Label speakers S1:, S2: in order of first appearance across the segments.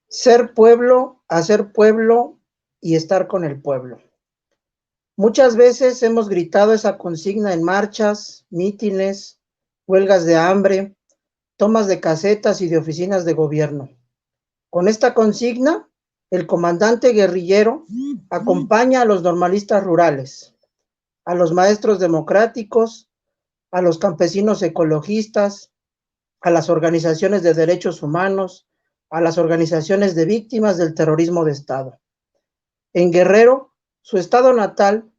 S1: Ser pueblo, hacer pueblo y estar con el pueblo. Muchas veces hemos gritado esa consigna en marchas, mítines, huelgas de hambre, tomas de casetas y de oficinas de gobierno. Con esta consigna, el comandante guerrillero acompaña a los normalistas rurales, a los maestros democráticos, a los campesinos ecologistas, a las organizaciones de derechos humanos, a las organizaciones de víctimas del terrorismo de Estado. En Guerrero, su estado natal,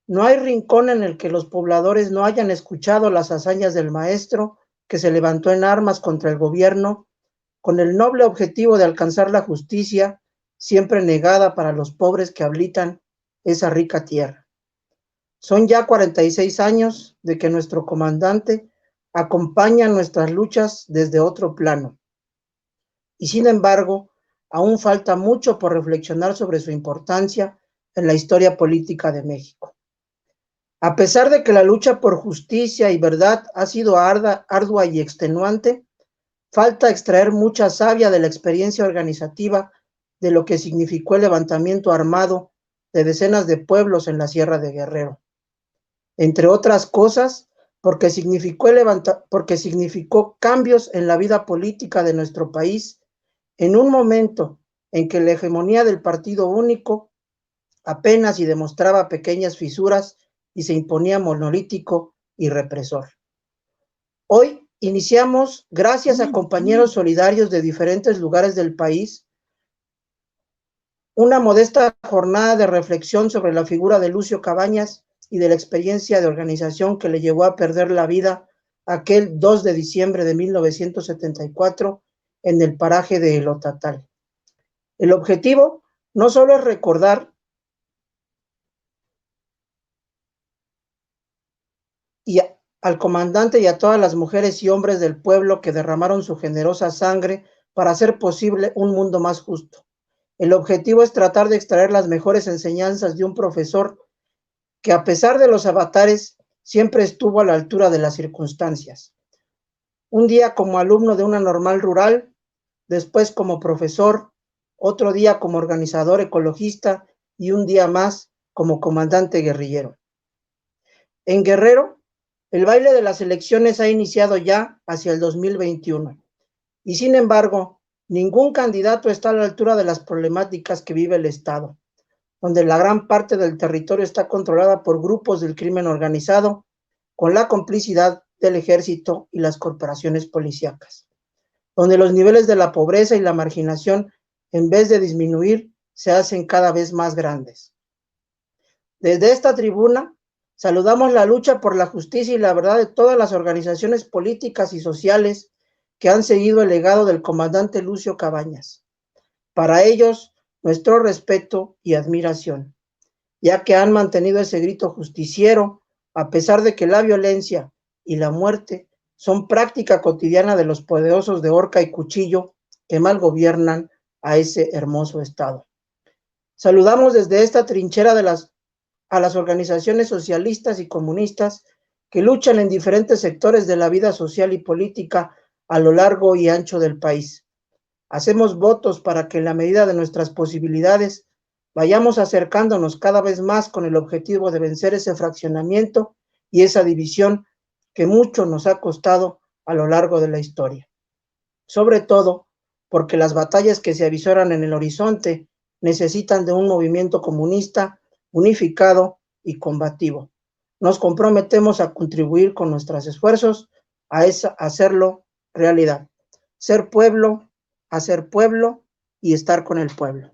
S1: no hay rincón en el que los pobladores no hayan escuchado las hazañas del maestro que se levantó en armas contra el gobierno con el noble objetivo de alcanzar la justicia, siempre negada para los pobres que habitan esa rica tierra. Son ya 46 años de que nuestro comandante acompaña nuestras luchas desde otro plano. Y sin embargo, aún falta mucho por reflexionar sobre su importancia en la historia política de México. A pesar de que la lucha por justicia y verdad ha sido ardua y extenuante, falta extraer mucha savia de la experiencia organizativa de lo que significó el levantamiento armado de decenas de pueblos en la Sierra de Guerrero. Entre otras cosas, porque significó cambios en la vida política de nuestro país en un momento en que la hegemonía del partido único apenas y demostraba pequeñas fisuras y se imponía monolítico y represor. Hoy iniciamos, gracias a compañeros solidarios de diferentes lugares del país, una modesta jornada de reflexión sobre la figura de Lucio Cabañas y de la experiencia de organización que le llevó a perder la vida aquel 2 de diciembre de 1974 en el paraje de El Otatal. El objetivo no solo es recordar al comandante y a todas las mujeres y hombres del pueblo que derramaron su generosa sangre para hacer posible un mundo más justo. El objetivo es tratar de extraer las mejores enseñanzas de un profesor que, a pesar de los avatares, siempre estuvo a la altura de las circunstancias. Un día como alumno de una normal rural, después como profesor, otro día como organizador ecologista y un día más como comandante guerrillero. En Guerrero, el baile de las elecciones ha iniciado ya hacia el 2021 y, sin embargo, ningún candidato está a la altura de las problemáticas que vive el Estado, donde la gran parte del territorio está controlada por grupos del crimen organizado con la complicidad del ejército y las corporaciones policíacas, donde los niveles de la pobreza y la marginación, en vez de disminuir, se hacen cada vez más grandes. Desde esta tribuna, saludamos la lucha por la justicia y la verdad de todas las organizaciones políticas y sociales que han seguido el legado del comandante Lucio Cabañas. Para ellos, nuestro respeto y admiración, ya que han mantenido ese grito justiciero, a pesar de que la violencia y la muerte son práctica cotidiana de los poderosos de horca y cuchillo que mal gobiernan a ese hermoso estado. Saludamos desde esta trinchera a las organizaciones socialistas y comunistas que luchan en diferentes sectores de la vida social y política a lo largo y ancho del país. Hacemos votos para que, en la medida de nuestras posibilidades, vayamos acercándonos cada vez más con el objetivo de vencer ese fraccionamiento y esa división que mucho nos ha costado a lo largo de la historia. Sobre todo porque las batallas que se avisoran en el horizonte necesitan de un movimiento comunista unificado y combativo. Nos comprometemos a contribuir con nuestros esfuerzos a hacerlo realidad. Ser pueblo, hacer pueblo y estar con el pueblo.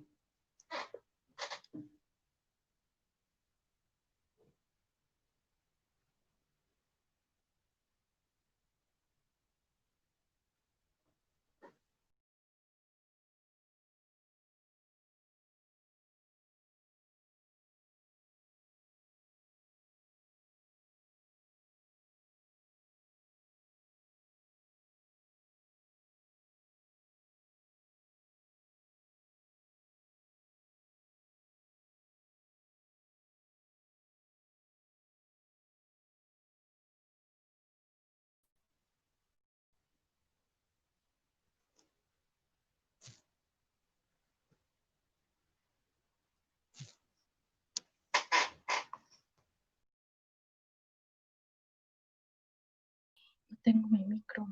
S2: tengo mi micro.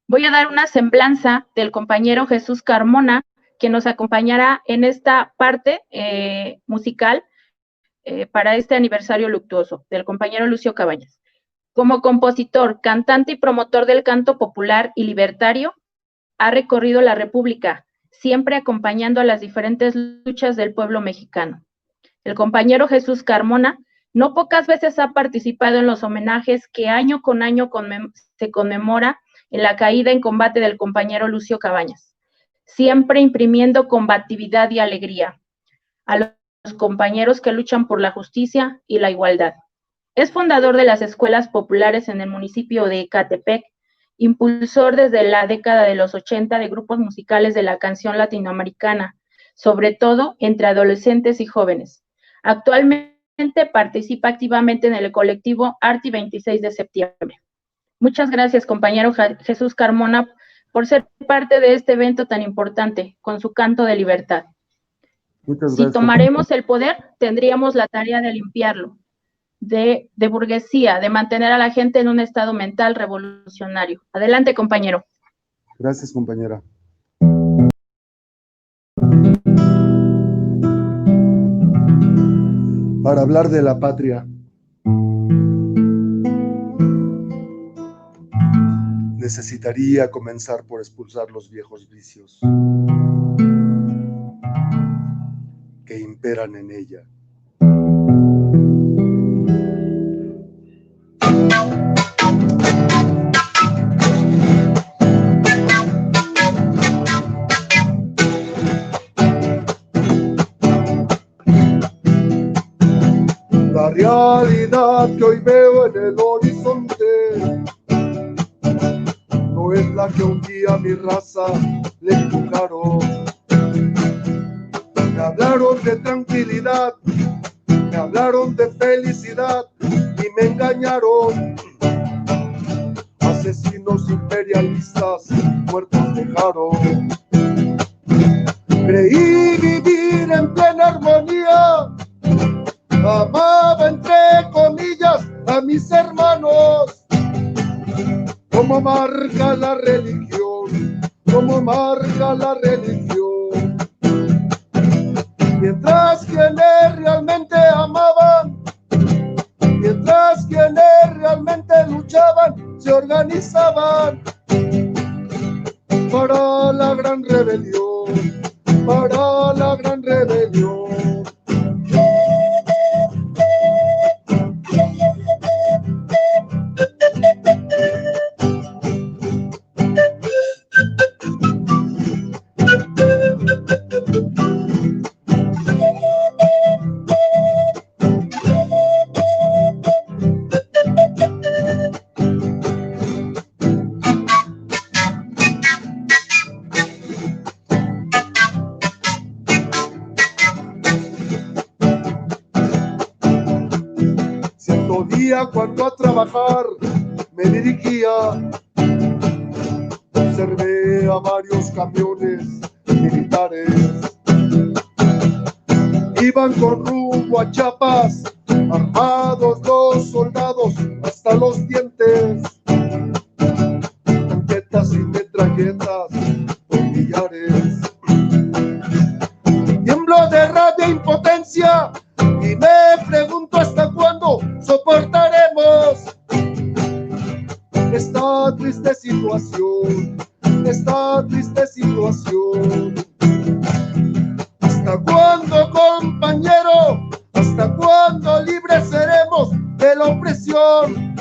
S2: Voy a dar una semblanza del compañero Jesús Carmona, que nos acompañará en esta parte musical para este aniversario luctuoso, del compañero Lucio Cabañas. Como compositor, cantante y promotor del canto popular y libertario, ha recorrido la República, siempre acompañando a las diferentes luchas del pueblo mexicano. El compañero Jesús Carmona no pocas veces ha participado en los homenajes que año con año se conmemora en la caída en combate del compañero Lucio Cabañas, siempre imprimiendo combatividad y alegría a los compañeros que luchan por la justicia y la igualdad. Es fundador de las escuelas populares en el municipio de Ecatepec, impulsor desde la década de los 80 de grupos musicales de la canción latinoamericana, sobre todo entre adolescentes y jóvenes. Actualmente participa activamente en el colectivo Arti 26 de septiembre. Muchas gracias, compañero Jesús Carmona, por ser parte de este evento tan importante, con su canto de libertad.
S3: Muchas
S2: si
S3: gracias,
S2: tomaremos el poder, tendríamos la tarea de limpiarlo, de burguesía, de mantener a la gente en un estado mental revolucionario. Adelante, compañero.
S3: Gracias, compañera. Para hablar de la patria, necesitaría comenzar por expulsar los viejos vicios que imperan en ella. La realidad que hoy veo en el horizonte no es la que un día a mi raza le inculcaron. Me hablaron de tranquilidad, me hablaron de felicidad y me engañaron. Asesinos imperialistas muertos dejaron. Creí vivir en plena armonía, amaba entre comillas a mis hermanos, como marca la religión, como marca la religión. Mientras quienes realmente amaban, mientras quienes realmente luchaban, se organizaban para la gran rebelión, para la gran rebelión. Cuando a trabajar me dirigía, observé a varios camiones militares. Iban con rumbo a Chiapas, armados los soldados hasta los dientes, tanquetas y metralletas con millares. Tiemblo de rabia e impotencia y me pregunto hasta cuándo soportaremos esta triste situación, esta triste situación. ¿Hasta cuándo, compañero? ¿Hasta cuándo libres seremos de la opresión?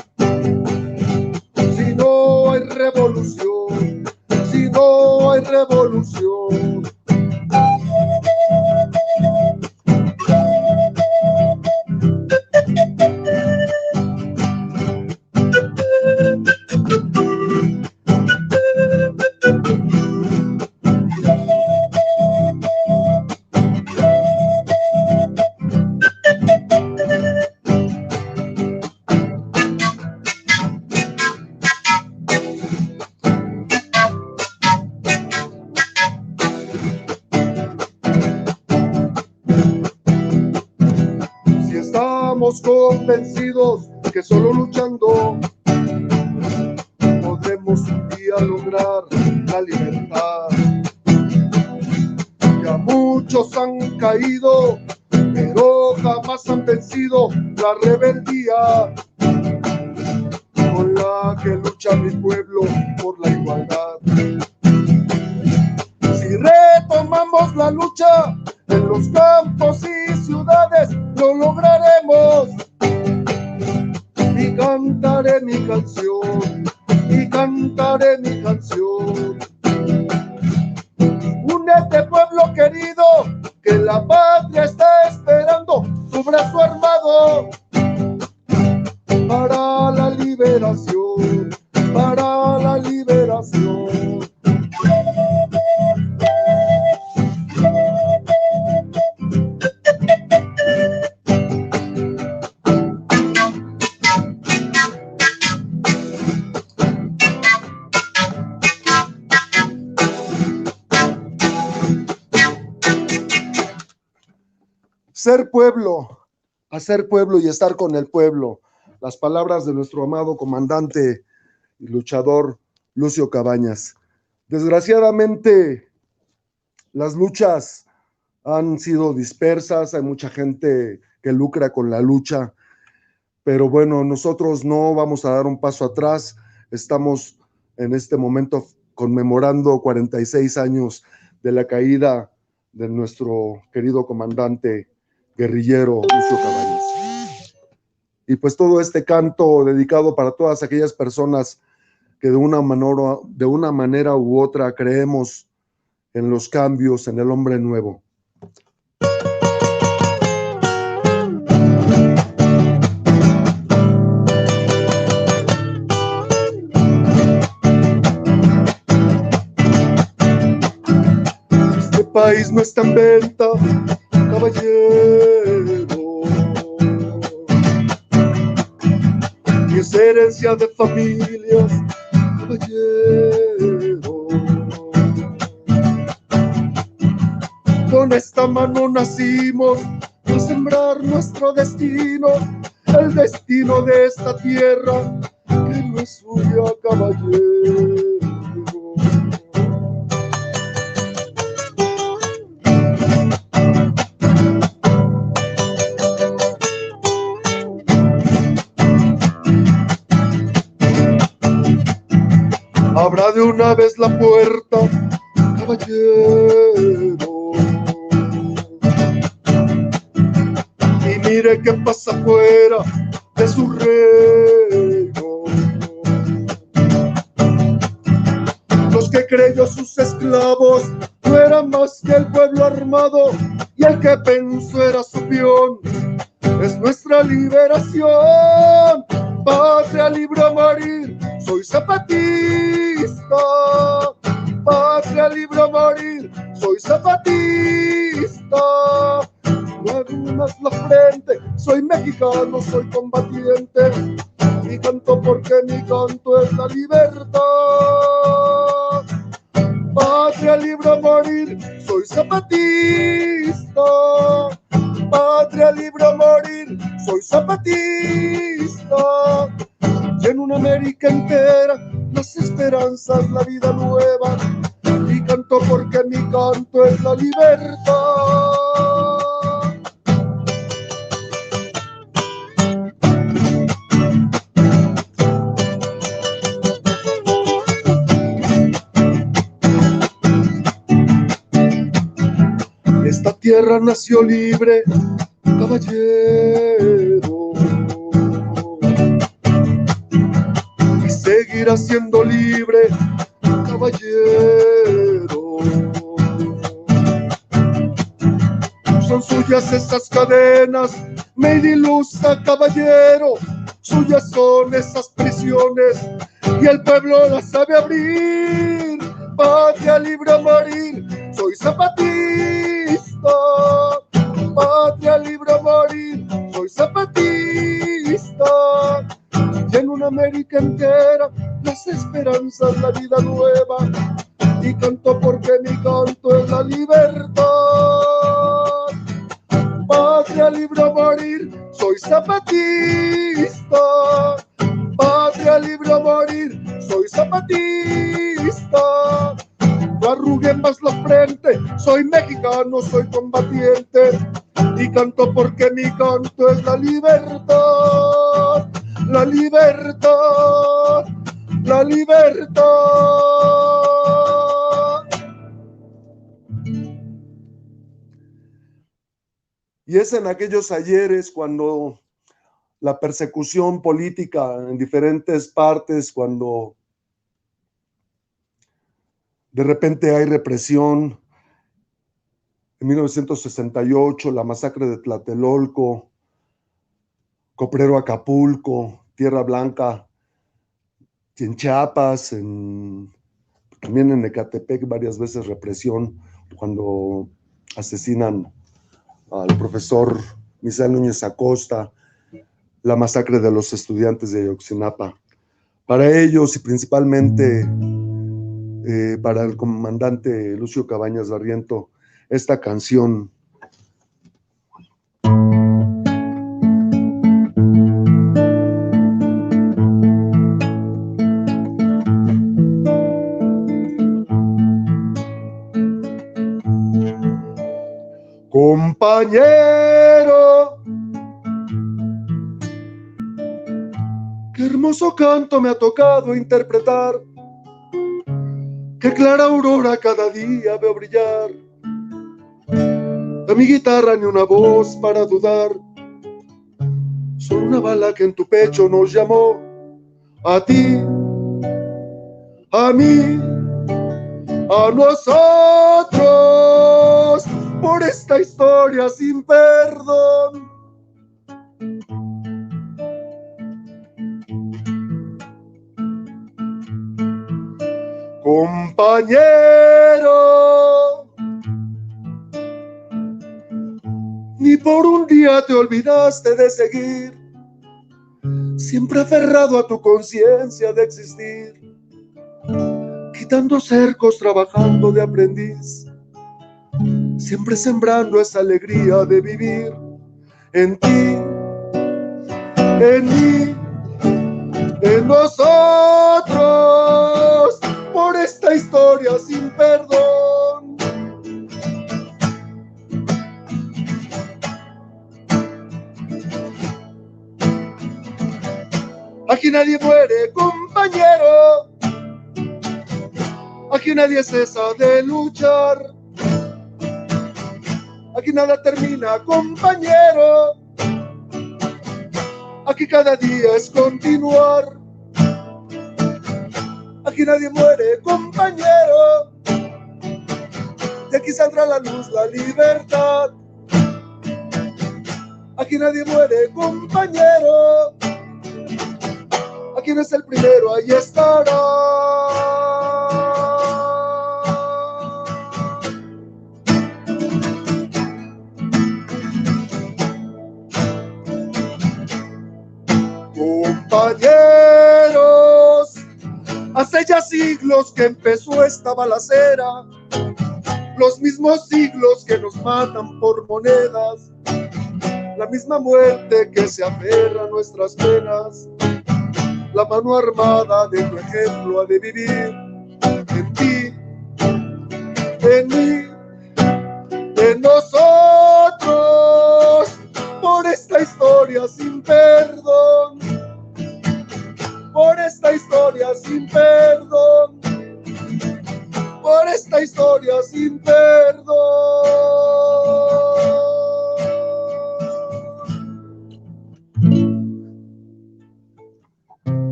S3: Si no hay revolución, si no hay revolución. Convencidos que solo luchando podremos un día lograr la libertad. Ya muchos han caído, pero jamás han vencido la rebeldía con la que lucha mi pueblo por la igualdad. Si retomamos la lucha en los campos y ciudades, lo lograremos. Y cantaré mi canción, y cantaré mi canción. Únete, pueblo querido, que la patria está esperando su brazo armado para la liberación, para la liberación. Ser pueblo, hacer pueblo y estar con el pueblo. Las palabras de nuestro amado comandante y luchador Lucio Cabañas. Desgraciadamente, las luchas han sido dispersas, hay mucha gente que lucra con la lucha, pero bueno, nosotros no vamos a dar un paso atrás. Estamos en este momento conmemorando 46 años de la caída de nuestro querido comandante guerrillero Lucio Cabañas. Y pues todo este canto dedicado para todas aquellas personas que de una manera u otra creemos en los cambios, en el hombre nuevo. Este país no está en venta, caballero, y es herencia de familias, caballero. Con esta mano nacimos a sembrar nuestro destino, el destino de esta tierra que no es suya, caballero. Abra de una vez la puerta, caballero, y mire qué pasa afuera de su reino. Los que creyó sus esclavos no eran más que el pueblo armado, y el que pensó era su peón. Es nuestra liberación, patria libre a morir. Soy zapatista, patria libre a morir. Soy zapatista, no arrumas la frente. Soy mexicano, soy combatiente, y canto porque mi canto es la libertad. Patria libre a morir, soy zapatista, patria libre a morir, soy zapatista. Y en una América entera, las esperanzas, la vida nueva, y canto porque mi canto es la libertad. Esta tierra nació libre, caballero, y seguirá siendo libre, caballero. Son suyas esas cadenas, made in Lusa, caballero. Suyas son esas prisiones, y el pueblo las sabe abrir. Patria libre a morir, soy zapatista, patria libre a morir, soy zapatista. Y en una América entera, las esperanzas, la vida nueva, y canto porque mi canto es la libertad. Patria libre libre o morir, soy zapatista. Patria libre o morir, soy zapatista. No arruguen más la frente, soy mexicano, soy combatiente y canto porque mi canto es la libertad, la libertad, la libertad. Y es en aquellos ayeres cuando la persecución política en diferentes partes, cuando de repente hay represión. En 1968, la masacre de Tlatelolco, Coprero Acapulco, Tierra Blanca, en Chiapas, también en Ecatepec, varias veces represión cuando asesinan al profesor Misael Núñez Acosta, la masacre de los estudiantes de Ayotzinapa. Para ellos y principalmente para el comandante Lucio Cabañas Barriento, esta canción. Compañero, qué hermoso canto me ha tocado interpretar, qué clara aurora cada día veo brillar. A mi guitarra ni una voz para dudar, solo una bala que en tu pecho nos llamó, a ti, a mí, a nosotros, por esta historia sin perdón. Compañero, ni por un día te olvidaste de seguir, siempre aferrado a tu conciencia de existir, quitando cercos, trabajando de aprendiz, siempre sembrando esa alegría de vivir en ti, en mí, en nosotros, por esta historia sin perdón. Aquí nadie muere, compañero, aquí nadie cesa de luchar, aquí nada termina, compañero, aquí cada día es continuar. Aquí nadie muere, compañero, de aquí saldrá la luz, la libertad. Aquí nadie muere, compañero, aquí no es el primero, ahí estará. Compañeros, hace ya siglos que empezó esta balacera, los mismos siglos que nos matan por monedas, la misma muerte que se aferra a nuestras penas, la mano armada de tu ejemplo ha de vivir en ti, en mí, en nosotros, por esta historia sin perdón, por esta historia sin perdón, por esta historia sin perdón.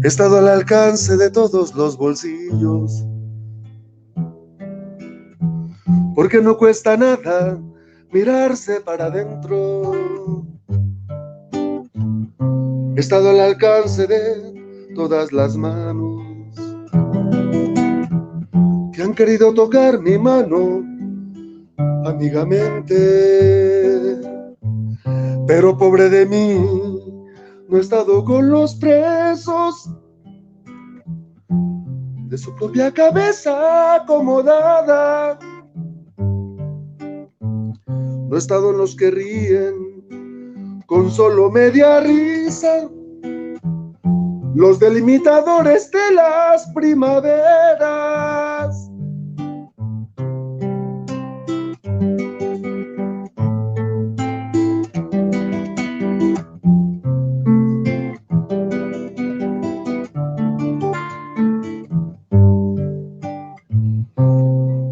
S3: He estado al alcance de todos los bolsillos, porque no cuesta nada mirarse para adentro. He estado al alcance de todas las manos que han querido tocar mi mano amigamente, Pero pobre de mí, no he estado con los presos de su propia cabeza acomodada. No he estado en los que ríen con solo media risa, los delimitadores de las primaveras.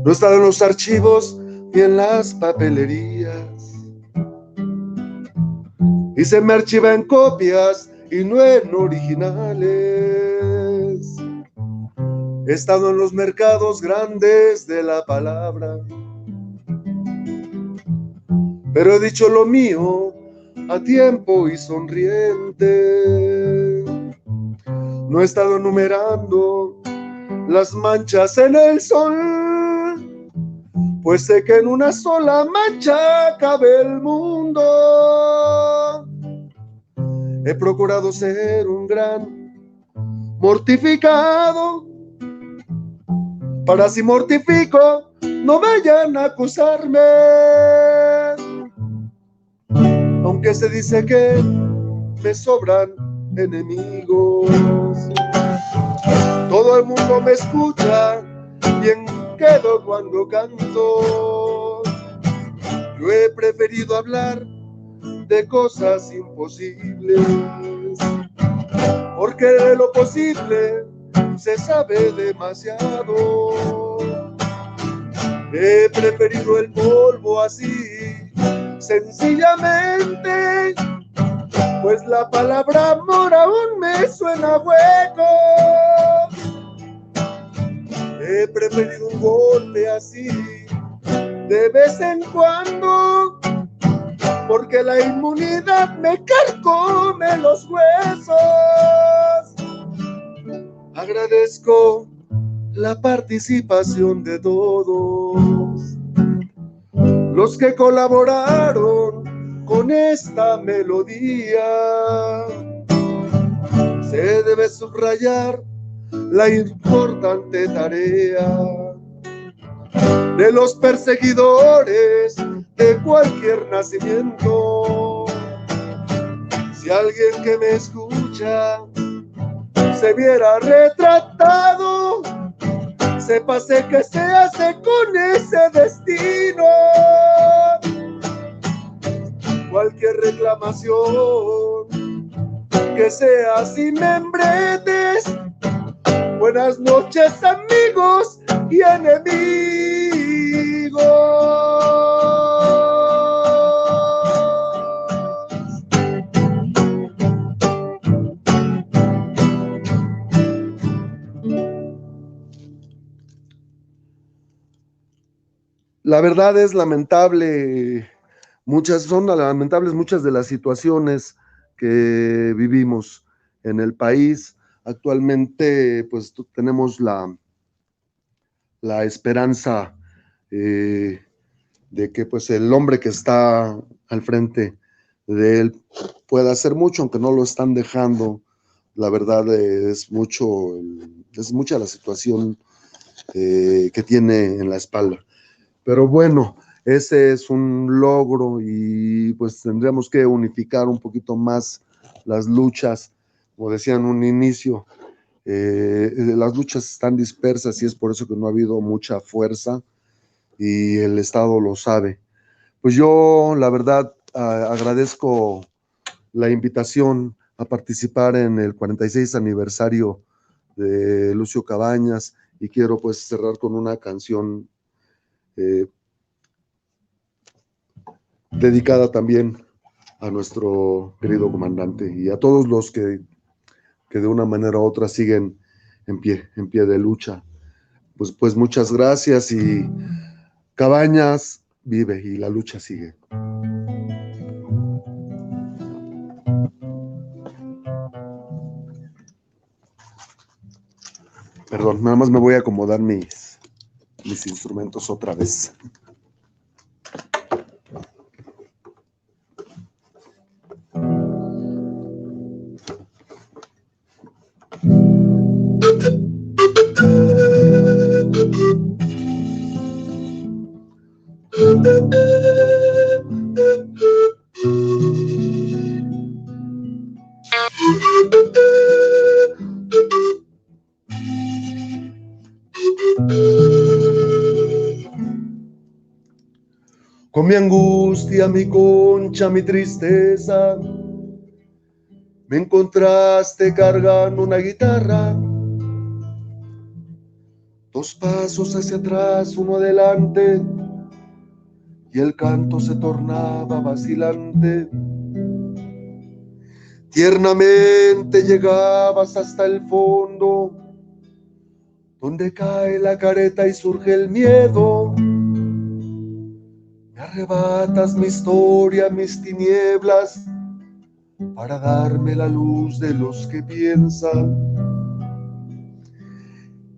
S3: No he estado en los archivos ni en las papelerías, y se me archiva en copias y no en originales. He estado en los mercados grandes de la palabra, pero he dicho lo mío a tiempo y sonriente. No he estado enumerando las manchas en el sol, pues sé que en una sola mancha cabe el mundo. He procurado ser un gran mortificado, para si mortifico no vayan a acusarme. Aunque se dice que me sobran enemigos, todo el mundo me escucha, bien quedo cuando canto. Yo he preferido hablar de cosas imposibles, porque de lo posible se sabe demasiado. He preferido el polvo así, sencillamente, pues la palabra amor aún me suena hueco. He preferido un golpe así, de vez en cuando, porque la inmunidad me carcome los huesos. Agradezco la participación de todos los que colaboraron con esta melodía. Se debe subrayar la importante tarea de los perseguidores de cualquier nacimiento. Si alguien que me escucha se viera retratado, sépase que se hace con ese destino. Cualquier reclamación que sea sin membretes. Buenas noches, amigos y enemigos. La verdad es lamentable, son lamentables muchas de las situaciones que vivimos en el país. Actualmente, pues tenemos la esperanza de que pues el hombre que está al frente de él pueda hacer mucho, aunque no lo están dejando. La verdad es mucha la situación que tiene en la espalda. Pero bueno, ese es un logro y pues tendríamos que unificar un poquito más las luchas. Como decía en un inicio, las luchas están dispersas y es por eso que no ha habido mucha fuerza y el Estado lo sabe. Pues yo, la verdad, agradezco la invitación a participar en el 46 aniversario de Lucio Cabañas y quiero pues cerrar con una canción dedicada también a nuestro querido comandante y a todos los que de una manera u otra siguen en pie de lucha. Pues muchas gracias y Cabañas vive y la lucha sigue. Perdón, nada más me voy a acomodar mis instrumentos otra vez. Con mi angustia, mi concha, mi tristeza, me encontraste cargando una guitarra. 2 pasos hacia atrás, 1 adelante, y el canto se tornaba vacilante. Tiernamente llegabas hasta el fondo, donde cae la careta y surge el miedo. Me arrebatas mi historia, mis tinieblas, para darme la luz de los que piensan.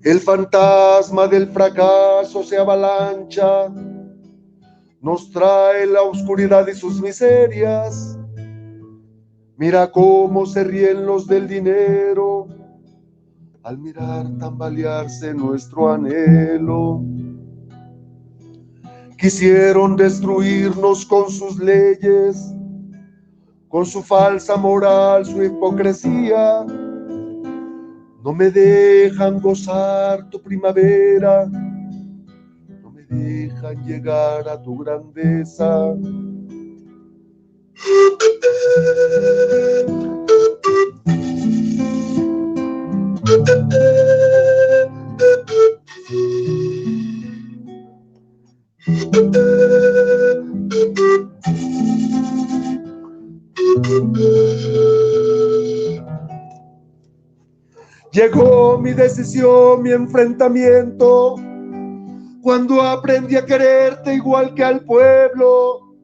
S3: El fantasma del fracaso se avalancha, nos trae la oscuridad y sus miserias. Mira cómo se ríen los del dinero al mirar tambalearse nuestro anhelo. Quisieron destruirnos con sus leyes, con su falsa moral, su hipocresía. No me dejan gozar tu primavera, no me dejan llegar a tu grandeza. Llegó mi decisión, mi enfrentamiento, cuando aprendí a quererte igual que al pueblo.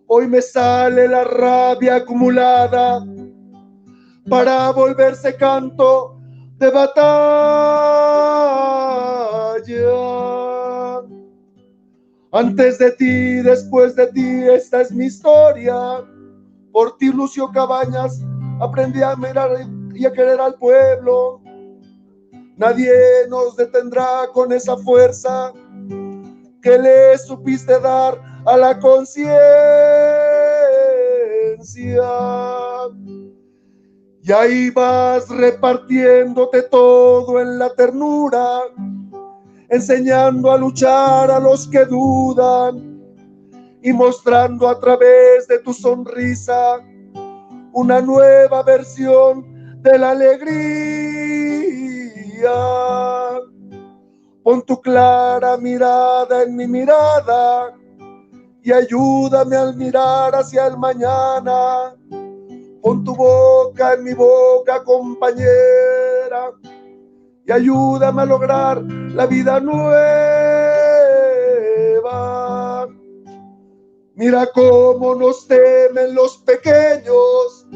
S3: Hoy me sale la rabia acumulada para volverse canto de batalla. Antes de ti, después de ti, esta es mi historia. Por ti, Lucio Cabañas, aprendí a mirar y a querer al pueblo. Nadie nos detendrá con esa fuerza que le supiste dar a la conciencia. Y ahí vas repartiéndote todo en la ternura, enseñando a luchar a los que dudan y mostrando a través de tu sonrisa una nueva versión de la alegría. Pon tu clara mirada en mi mirada y ayúdame al mirar hacia el mañana. Pon tu boca en mi boca, compañera, y ayúdame a lograr la vida nueva. Mira cómo nos temen los pequeños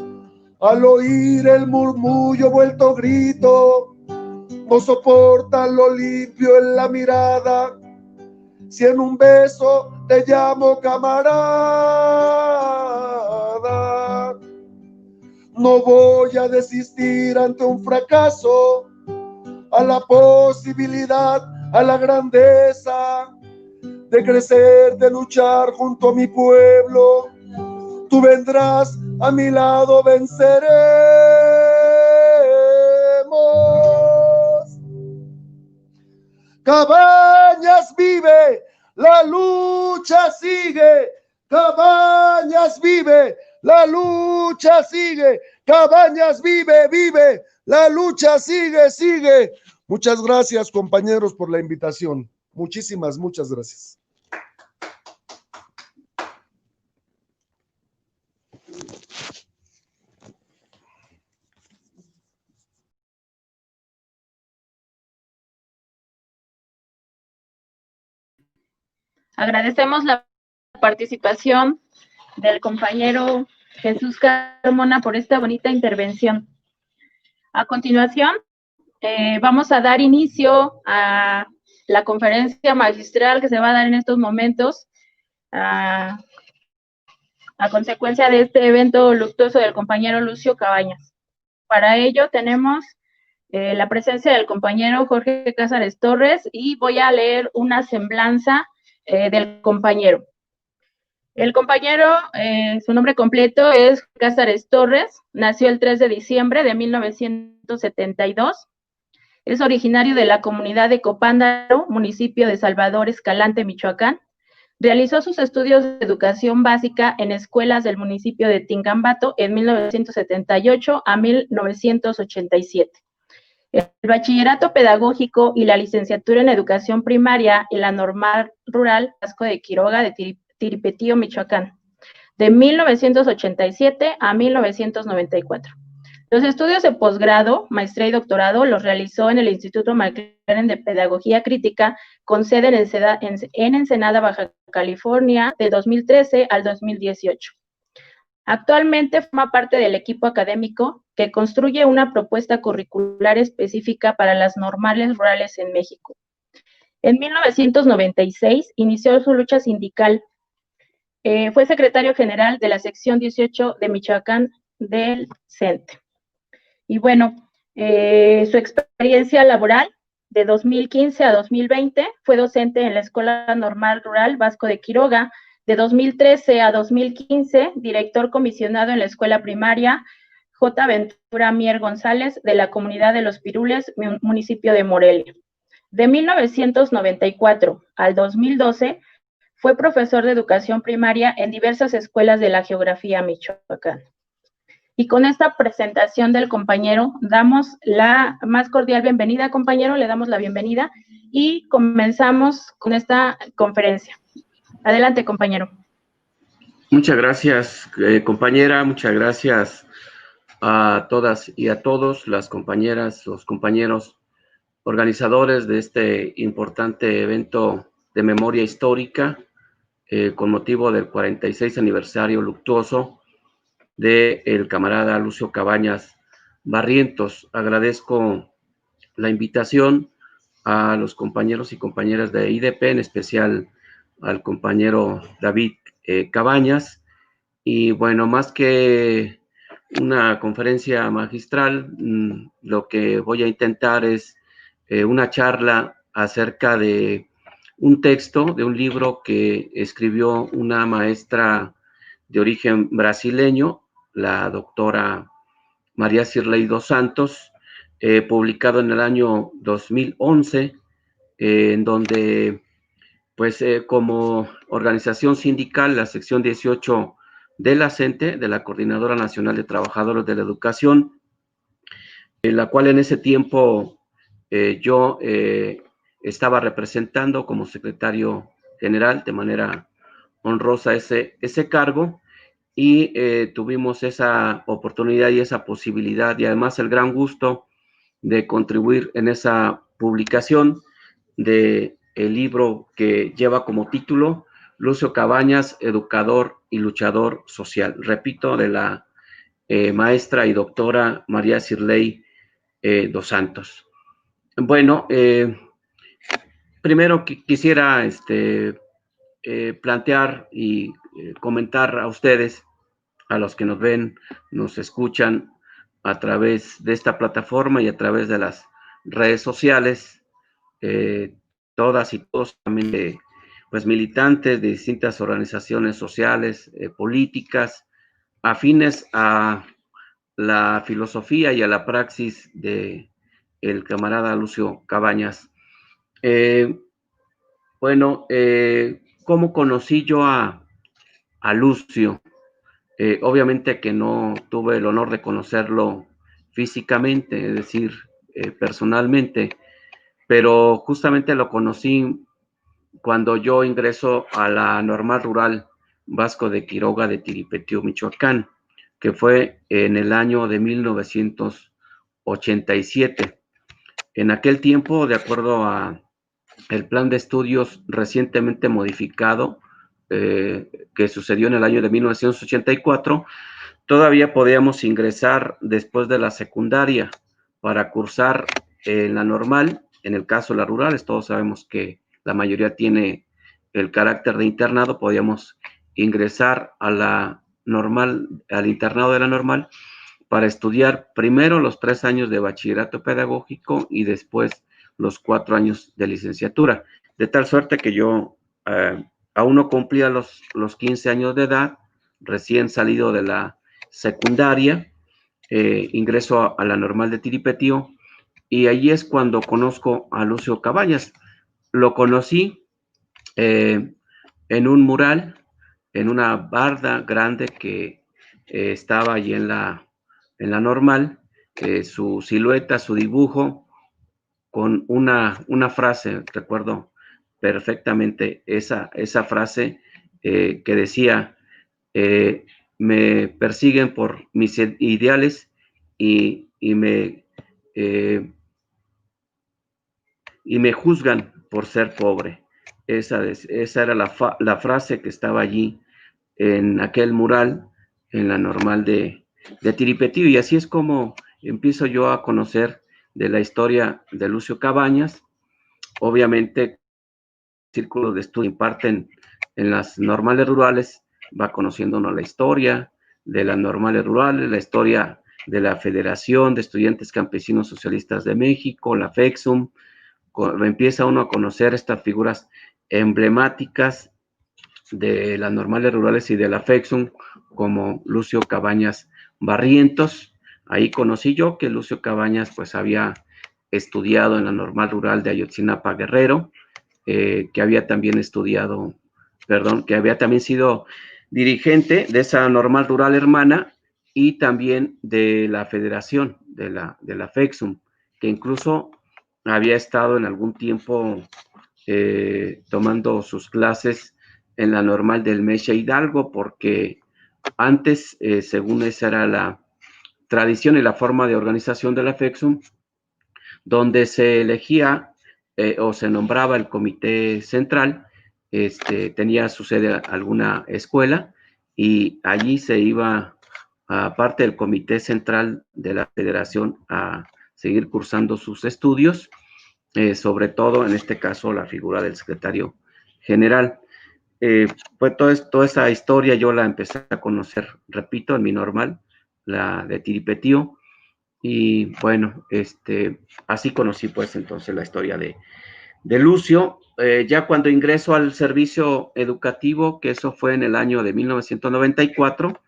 S3: al oír el murmullo vuelto grito. No soportan lo limpio en la mirada. Si en un beso te llamo camarada, no voy a desistir ante un fracaso, a la posibilidad, a la grandeza de crecer, de luchar junto a mi pueblo. Tú vendrás a mi lado, venceremos. Cabañas vive, la lucha sigue. Cabañas vive, la lucha sigue. Cabañas vive, vive, la lucha sigue, sigue. Muchas gracias, compañeros, por la invitación. Muchísimas, muchas gracias.
S2: Agradecemos la participación del compañero Jesús Carmona por esta bonita intervención. A continuación, vamos a dar inicio a la conferencia magistral que se va a dar en estos momentos a consecuencia de este evento luctuoso del compañero Lucio Cabañas. Para ello tenemos la presencia del compañero Jorge Cázares Torres y voy a leer una semblanza del compañero. El compañero, su nombre completo es Cázares Torres, nació el 3 de diciembre de 1972, es originario de la comunidad de Copándaro, municipio de Salvador Escalante, Michoacán, Realizó sus estudios de educación básica en escuelas del municipio de Tingambato en 1978 a 1987. El bachillerato pedagógico y la licenciatura en educación primaria en la Normal Rural Vasco de Quiroga de Tiripetío, Michoacán, de 1987 a 1994. Los estudios de posgrado, maestría y doctorado los realizó en el Instituto McLaren de Pedagogía Crítica, con sede en Ensenada, Baja California, de 2013 al 2018. Actualmente forma parte del equipo académico que construye una propuesta curricular específica para las normales rurales en México. En 1996 inició su lucha sindical. Fue secretario general de la sección 18 de Michoacán del CENTE. Y bueno, su experiencia laboral de 2015 a 2020 fue docente en la Escuela Normal Rural Vasco de Quiroga. De 2013 a 2015, director comisionado en la escuela primaria J. Ventura Mier González de la comunidad de Los Pirules, municipio de Morelia. De 1994 al 2012, fue profesor de educación primaria en diversas escuelas de la geografía Michoacán. Y con esta presentación del compañero, damos la más cordial bienvenida, compañero, le damos la bienvenida y comenzamos con esta conferencia. Adelante, compañero.
S4: Muchas gracias, compañera. Muchas gracias a todas y a todos, las compañeras, los compañeros organizadores de este importante evento de memoria histórica con motivo del 46 aniversario luctuoso del camarada Lucio Cabañas Barrientos. Agradezco la invitación a los compañeros y compañeras de IDP, en especial al compañero David Cabañas. Y bueno, más que una conferencia magistral, lo que voy a intentar es una charla acerca de un texto, de un libro que escribió una maestra de origen brasileño, la doctora María Cirlei dos Santos, publicado en el año 2011, en donde, pues, como organización sindical, la sección 18 de la CENTE, de la Coordinadora Nacional de Trabajadores de la Educación, en la cual en ese tiempo yo estaba representando como secretario general de manera honrosa ese cargo, y tuvimos esa oportunidad y esa posibilidad y además el gran gusto de contribuir en esa publicación de el libro que lleva como título Lucio Cabañas, educador y luchador social. Repito, de la maestra y doctora María Cirlei dos Santos. Bueno, primero quisiera plantear y comentar a ustedes, a los que nos ven, nos escuchan a través de esta plataforma y a través de las redes sociales, todas y todos también pues militantes de distintas organizaciones sociales, políticas, afines a la filosofía y a la praxis de el camarada Lucio Cabañas. Bueno, ¿cómo conocí yo a Lucio? Obviamente que no tuve el honor de conocerlo físicamente, es decir, personalmente, pero justamente lo conocí cuando yo ingreso a la Normal Rural Vasco de Quiroga de Tiripetío, Michoacán, que fue en el año de 1987. En aquel tiempo, de acuerdo a el plan de estudios recientemente modificado, que sucedió en el año de 1984, todavía podíamos ingresar después de la secundaria para cursar la normal. En el caso de las rurales, todos sabemos que la mayoría tiene el carácter de internado, podíamos ingresar a la normal, al internado de la normal, para estudiar primero los 3 años de bachillerato pedagógico y después los 4 años de licenciatura. De tal suerte que yo aún no cumplía los 15 años de edad, recién salido de la secundaria, ingreso a la normal de Tiripetío, y allí es cuando conozco a Lucio Cabañas. Lo conocí en un mural, en una barda grande que estaba allí en la Normal, su silueta, su dibujo, con una frase, recuerdo perfectamente esa frase que decía, me persiguen por mis ideales y eh, me juzgan por ser pobre. Esa era la frase que estaba allí en aquel mural, en la Normal de Tiripetío, y así es como empiezo yo a conocer de la historia de Lucio Cabañas. Obviamente, círculos de estudio imparten en las normales rurales, va conociendo uno la historia de las normales rurales, la historia de la Federación de Estudiantes Campesinos Socialistas de México, la FEXUM, empieza uno a conocer estas figuras emblemáticas de las normales rurales y de la FEXUM, como Lucio Cabañas Barrientos. Ahí conocí yo que Lucio Cabañas pues había estudiado en la normal rural de Ayotzinapa, Guerrero, que había también estudiado, perdón, que había también sido dirigente de esa normal rural hermana y también de la federación, de la FEXUM, que incluso había estado en algún tiempo tomando sus clases en la normal del Mecha Hidalgo, porque antes, según esa era la tradición y la forma de organización de la FEXUM, donde se elegía o se nombraba el comité central, tenía su sede alguna escuela y allí se iba, aparte del comité central de la federación, a seguir cursando sus estudios, sobre todo en este caso la figura del secretario general. Pues toda esa historia yo la empecé a conocer, repito, en mi normal, la de Tiripetío, y bueno, así conocí pues entonces la historia de Lucio. Ya cuando ingreso al servicio educativo, que eso fue en el año de 1994,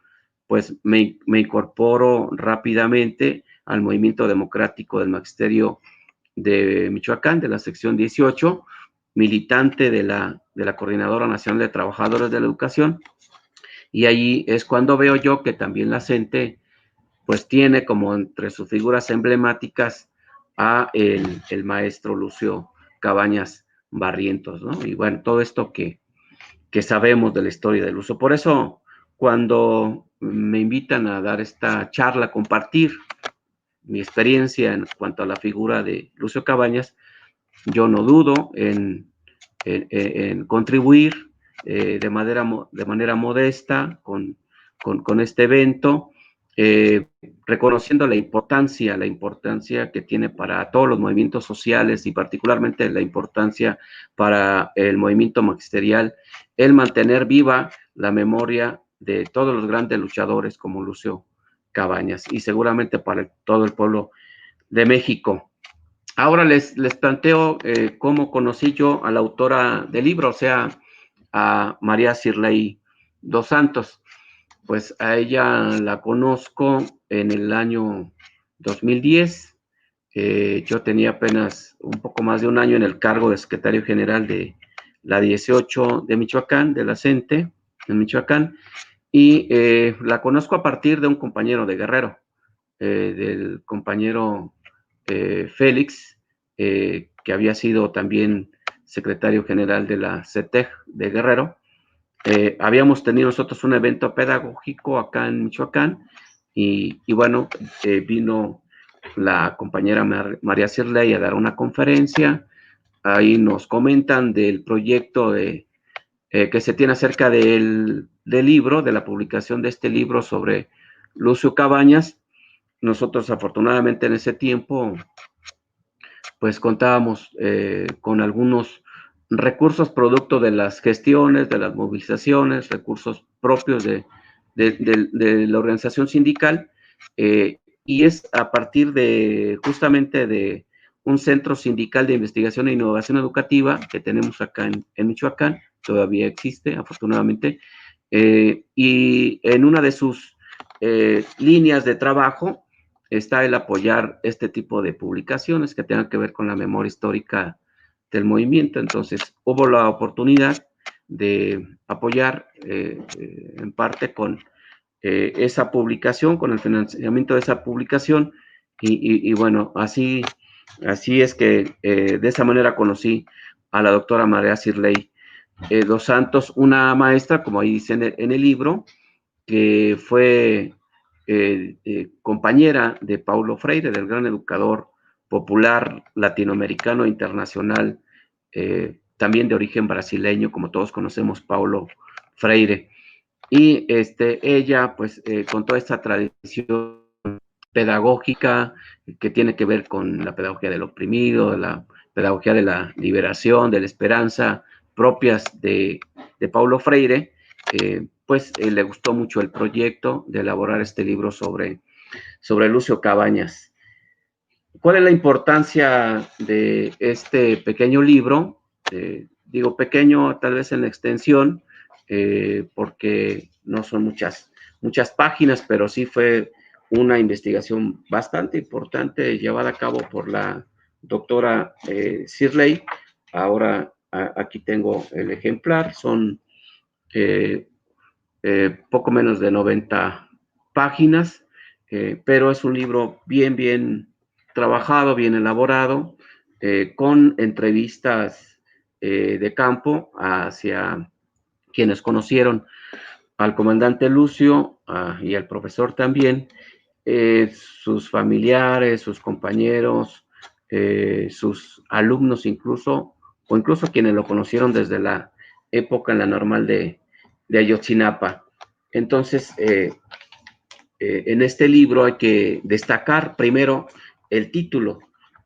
S4: pues me incorporo rápidamente al movimiento democrático del magisterio de Michoacán, de la sección 18, militante de la Coordinadora Nacional de Trabajadores de la Educación, y ahí es cuando veo yo que también la CENTE pues tiene como entre sus figuras emblemáticas a el maestro Lucio Cabañas Barrientos, ¿no? Y bueno, todo esto que sabemos de la historia de Lucio. Por eso, cuando me invitan a dar esta charla, a compartir mi experiencia en cuanto a la figura de Lucio Cabañas, yo no dudo en contribuir de manera modesta con este evento, reconociendo la importancia que tiene para todos los movimientos sociales y particularmente la importancia para el movimiento magisterial, el mantener viva la memoria de todos los grandes luchadores como Lucio Cabañas y seguramente para todo el pueblo de México. Ahora les planteo cómo conocí yo a la autora del libro, o sea, a María Sirley dos Santos. Pues a ella la conozco en el año 2010. Yo tenía apenas un poco más de un año en el cargo de secretario general de la 18 de Michoacán, de la CENTE, en Michoacán, y la conozco a partir de un compañero de Guerrero, del compañero Félix, que había sido también secretario general de la CETEG de Guerrero. Habíamos tenido nosotros un evento pedagógico acá en Michoacán y bueno, vino la compañera María Sirley a dar una conferencia. Ahí nos comentan del proyecto que se tiene acerca del libro, de la publicación de este libro sobre Lucio Cabañas. Nosotros afortunadamente en ese tiempo pues contábamos con algunos recursos producto de las gestiones, de las movilizaciones, recursos propios de la organización sindical, y es a partir de justamente de un centro sindical de investigación e innovación educativa que tenemos acá en Michoacán, todavía existe afortunadamente, y en una de sus líneas de trabajo está el apoyar este tipo de publicaciones que tengan que ver con la memoria histórica del movimiento. Entonces, hubo la oportunidad apoyar en parte con esa publicación, con el financiamiento de esa publicación, y bueno, así es que de esa manera conocí a la doctora María Cirley dos Santos, una maestra, como ahí dice en el libro, que fue compañera de Paulo Freire, del gran educador popular latinoamericano e internacional, también de origen brasileño, como todos conocemos, Paulo Freire. Y ella, pues, con toda esta tradición pedagógica que tiene que ver con la pedagogía del oprimido, la pedagogía de la liberación, de la esperanza, propias de Paulo Freire, pues le gustó mucho el proyecto de elaborar este libro sobre Lucio Cabañas. ¿Cuál es la importancia de este pequeño libro? Digo pequeño tal vez en la extensión, porque no son muchas páginas, pero sí fue una investigación bastante importante llevada a cabo por la doctora Cirley. Ahora aquí tengo el ejemplar, son poco menos de 90 páginas, pero es un libro bien trabajado, bien elaborado, con entrevistas de campo hacia quienes conocieron al comandante Lucio y al profesor también, sus familiares, sus compañeros, sus alumnos incluso, o incluso quienes lo conocieron desde la época en la normal de Ayotzinapa. Entonces, en este libro hay que destacar primero el título.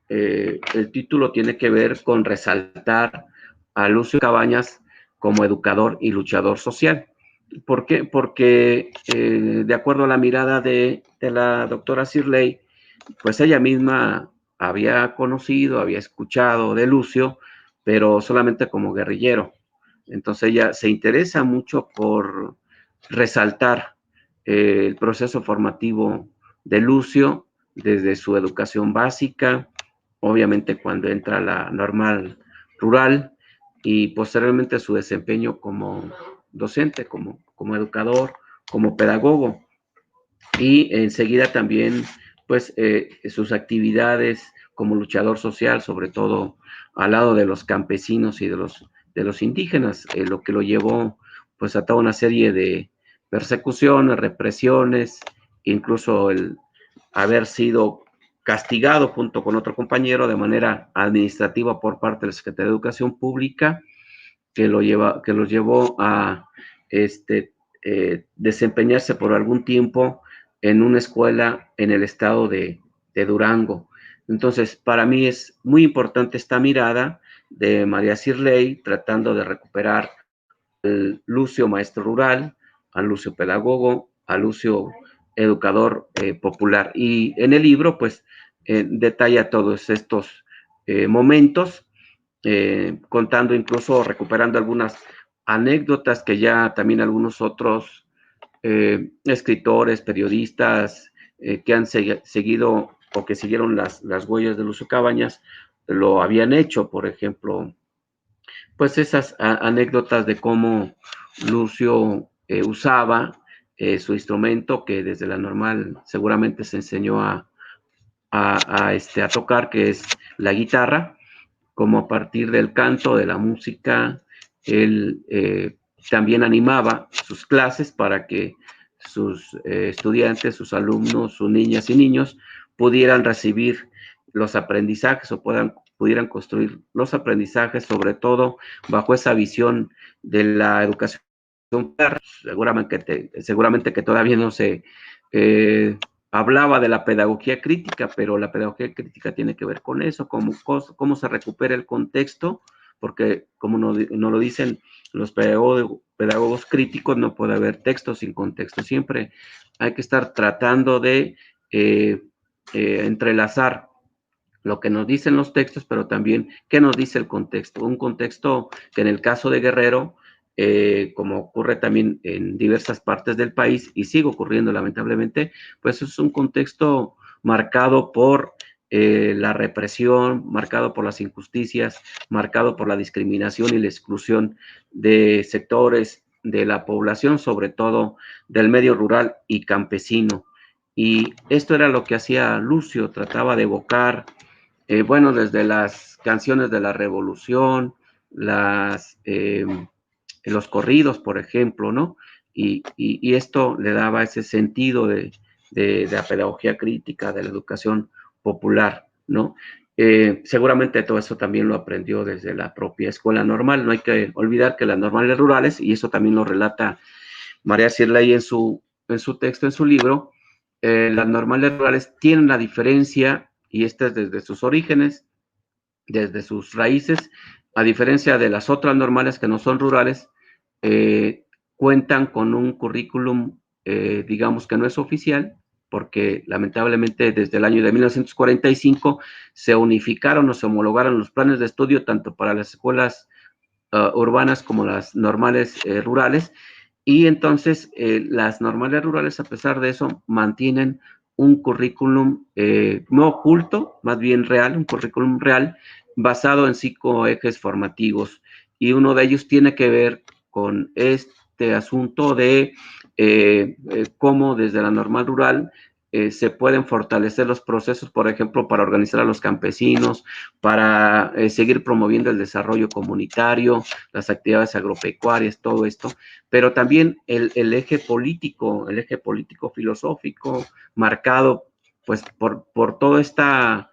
S4: El título tiene que ver con resaltar a Lucio Cabañas como educador y luchador social. ¿Por qué? Porque de acuerdo a la mirada de la doctora Cirley, pues ella misma había conocido, había escuchado de Lucio, pero solamente como guerrillero. Entonces ella se interesa mucho por resaltar el proceso formativo de Lucio desde su educación básica, obviamente cuando entra a la normal rural, y posteriormente su desempeño como docente, como educador, como pedagogo, y enseguida también pues sus actividades como luchador social, sobre todo al lado de los campesinos y de los indígenas, lo que lo llevó pues a toda una serie de persecuciones, represiones, incluso el haber sido castigado junto con otro compañero de manera administrativa por parte de la Secretaría de Educación Pública, que los llevó a desempeñarse por algún tiempo en una escuela en el estado de Durango. Entonces, para mí es muy importante esta mirada de María Cirley, tratando de recuperar al Lucio maestro rural, al Lucio pedagogo, al Lucio educador popular. Y en el libro, pues, detalla todos estos momentos, contando incluso, recuperando algunas anécdotas que ya también algunos otros escritores, periodistas que han seguido o que siguieron las huellas de Lucio Cabañas lo habían hecho. Por ejemplo, pues esas anécdotas de cómo Lucio usaba su instrumento, que desde la normal seguramente se enseñó a tocar, que es la guitarra, como a partir del canto, de la música, él también animaba sus clases para que sus estudiantes, sus alumnos, sus niñas y niños pudieran recibir los aprendizajes o pudieran construir los aprendizajes, sobre todo bajo esa visión de la educación. Seguramente que todavía no se hablaba de la pedagogía crítica, pero la pedagogía crítica tiene que ver con eso, cómo se recupera el contexto, porque como no lo dicen los pedagogos críticos, no puede haber texto sin contexto. Siempre hay que estar tratando de entrelazar lo que nos dicen los textos, pero también qué nos dice el contexto. Un contexto que en el caso de Guerrero, como ocurre también en diversas partes del país y sigue ocurriendo lamentablemente, pues es un contexto marcado por la represión, marcado por las injusticias, marcado por la discriminación y la exclusión de sectores de la población, sobre todo del medio rural y campesino. Y esto era lo que hacía Lucio, trataba de evocar, bueno, desde las canciones de la revolución, los corridos, por ejemplo, ¿no? Y esto le daba ese sentido de la pedagogía crítica, de la educación popular, ¿no? Seguramente todo eso también lo aprendió desde la propia escuela normal. No hay que olvidar que las normales rurales, y eso también lo relata María Cirley en su texto, en su libro, las normales rurales tienen la diferencia, y esta es desde sus orígenes, desde sus raíces, a diferencia de las otras normales que no son rurales, cuentan con un currículum, digamos que no es oficial, porque lamentablemente desde el año de 1945 se unificaron o se homologaron los planes de estudio tanto para las escuelas urbanas como las normales rurales, y entonces las normales rurales, a pesar de eso, mantienen un currículum no oculto, más bien real, un currículum real, basado en 5 ejes formativos, y uno de ellos tiene que ver con este asunto de cómo desde la normal rural se pueden fortalecer los procesos, por ejemplo, para organizar a los campesinos, para seguir promoviendo el desarrollo comunitario, las actividades agropecuarias, todo esto, pero también el eje político filosófico, marcado pues por toda esta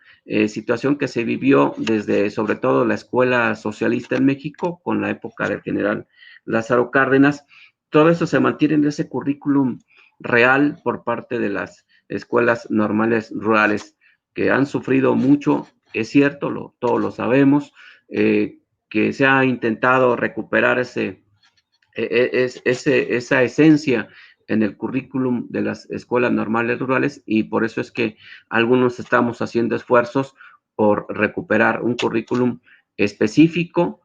S4: situación que se vivió desde, sobre todo, la escuela socialista en México, con la época del general Lázaro Cárdenas. Todo eso se mantiene en ese currículum real por parte de las escuelas normales rurales, que han sufrido mucho, es cierto, todos lo sabemos, que se ha intentado recuperar esa esencia en el currículum de las escuelas normales rurales, y por eso es que algunos estamos haciendo esfuerzos por recuperar un currículum específico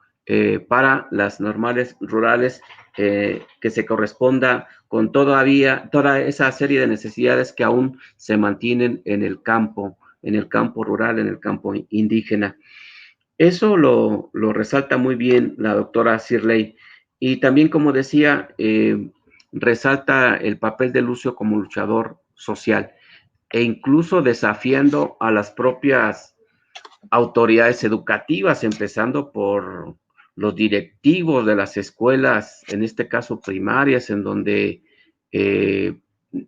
S4: para las normales rurales, que se corresponda con toda esa serie de necesidades que aún se mantienen en el campo rural, en el campo indígena. Eso lo resalta muy bien la doctora Cirley. Y también, como decía, resalta el papel de Lucio como luchador social, e incluso desafiando a las propias autoridades educativas, empezando por los directivos de las escuelas, en este caso primarias, en donde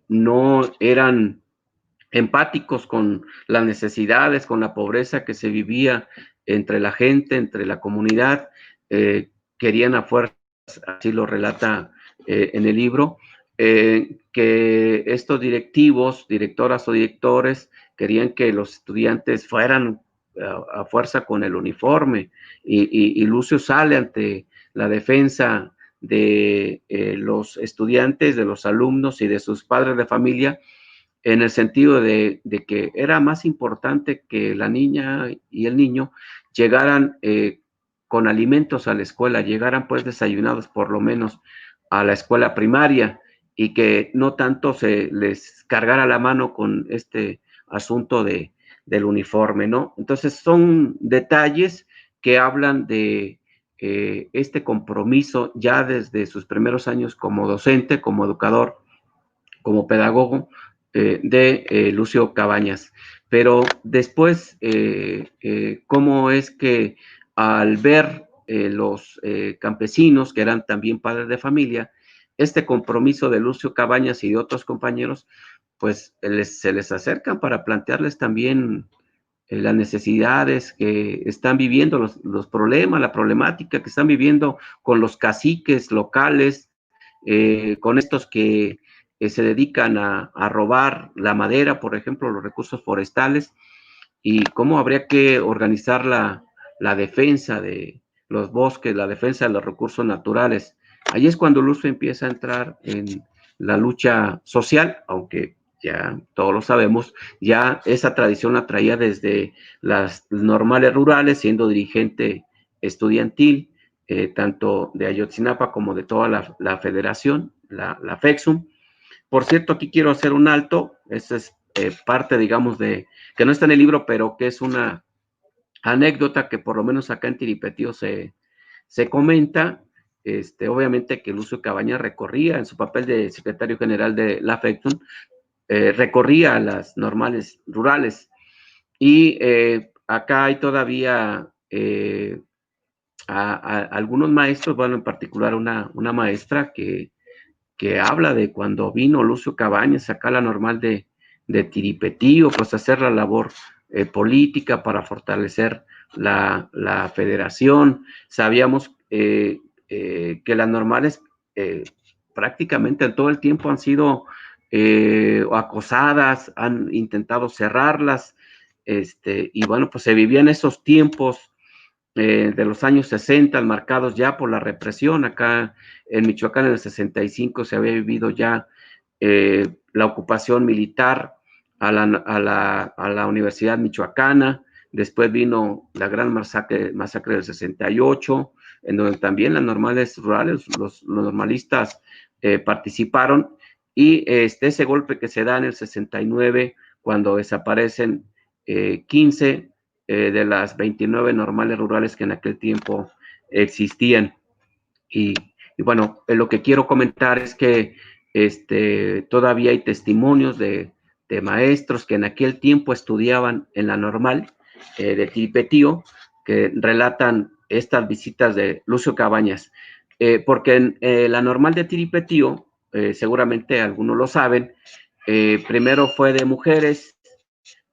S4: no eran empáticos con las necesidades, con la pobreza que se vivía entre la gente, entre la comunidad, querían a fuerzas, así lo relata en el libro, que estos directoras o directores, querían que los estudiantes fueran a fuerza con el uniforme, y Lucio sale ante la defensa de los estudiantes, de los alumnos y de sus padres de familia, en el sentido de que era más importante que la niña y el niño llegaran con alimentos a la escuela, llegaran pues desayunados por lo menos a la escuela primaria, y que no tanto se les cargara la mano con este asunto del uniforme, ¿no? Entonces son detalles que hablan de este compromiso ya desde sus primeros años como docente, como educador, como pedagogo, de Lucio Cabañas. Pero después, cómo es que al ver los campesinos, que eran también padres de familia, este compromiso de Lucio Cabañas y de otros compañeros, pues se les acercan para plantearles también las necesidades que están viviendo, los problemas, la problemática que están viviendo con los caciques locales, con estos que se dedican a robar la madera, por ejemplo, los recursos forestales, y cómo habría que organizar la defensa de los bosques, la defensa de los recursos naturales. Ahí es cuando Lucio empieza a entrar en la lucha social, aunque ya todos lo sabemos, ya esa tradición la traía desde las normales rurales, siendo dirigente estudiantil, tanto de Ayotzinapa como de toda la federación, la FEXUM. Por cierto, aquí quiero hacer un alto, esa es parte, digamos, que no está en el libro, pero que es una anécdota que por lo menos acá en Tiripetío se comenta. Obviamente que Lucio Cabañas recorría en su papel de secretario general de la FECTUN, recorría las normales rurales. Y acá hay todavía algunos maestros, bueno, en particular una maestra que habla de cuando vino Lucio Cabañas acá a la normal de Tiripetío, pues hacer la labor política para fortalecer la federación. Sabíamos que las normales prácticamente en todo el tiempo han sido acosadas, han intentado cerrarlas, y bueno, pues se vivían esos tiempos de los años 60, marcados ya por la represión. Acá en Michoacán en el 65 se había vivido ya la ocupación militar a la Universidad Michoacana. Después vino la gran masacre del 68, en donde también las normales rurales, los normalistas participaron. Y ese golpe que se da en el 69, cuando desaparecen 15 de las 29 normales rurales que en aquel tiempo existían. Y bueno, lo que quiero comentar es que todavía hay testimonios de maestros que en aquel tiempo estudiaban en la normal de Tiripetío, que relatan estas visitas de Lucio Cabañas, porque en la normal de Tiripetío, seguramente algunos lo saben, primero fue de mujeres.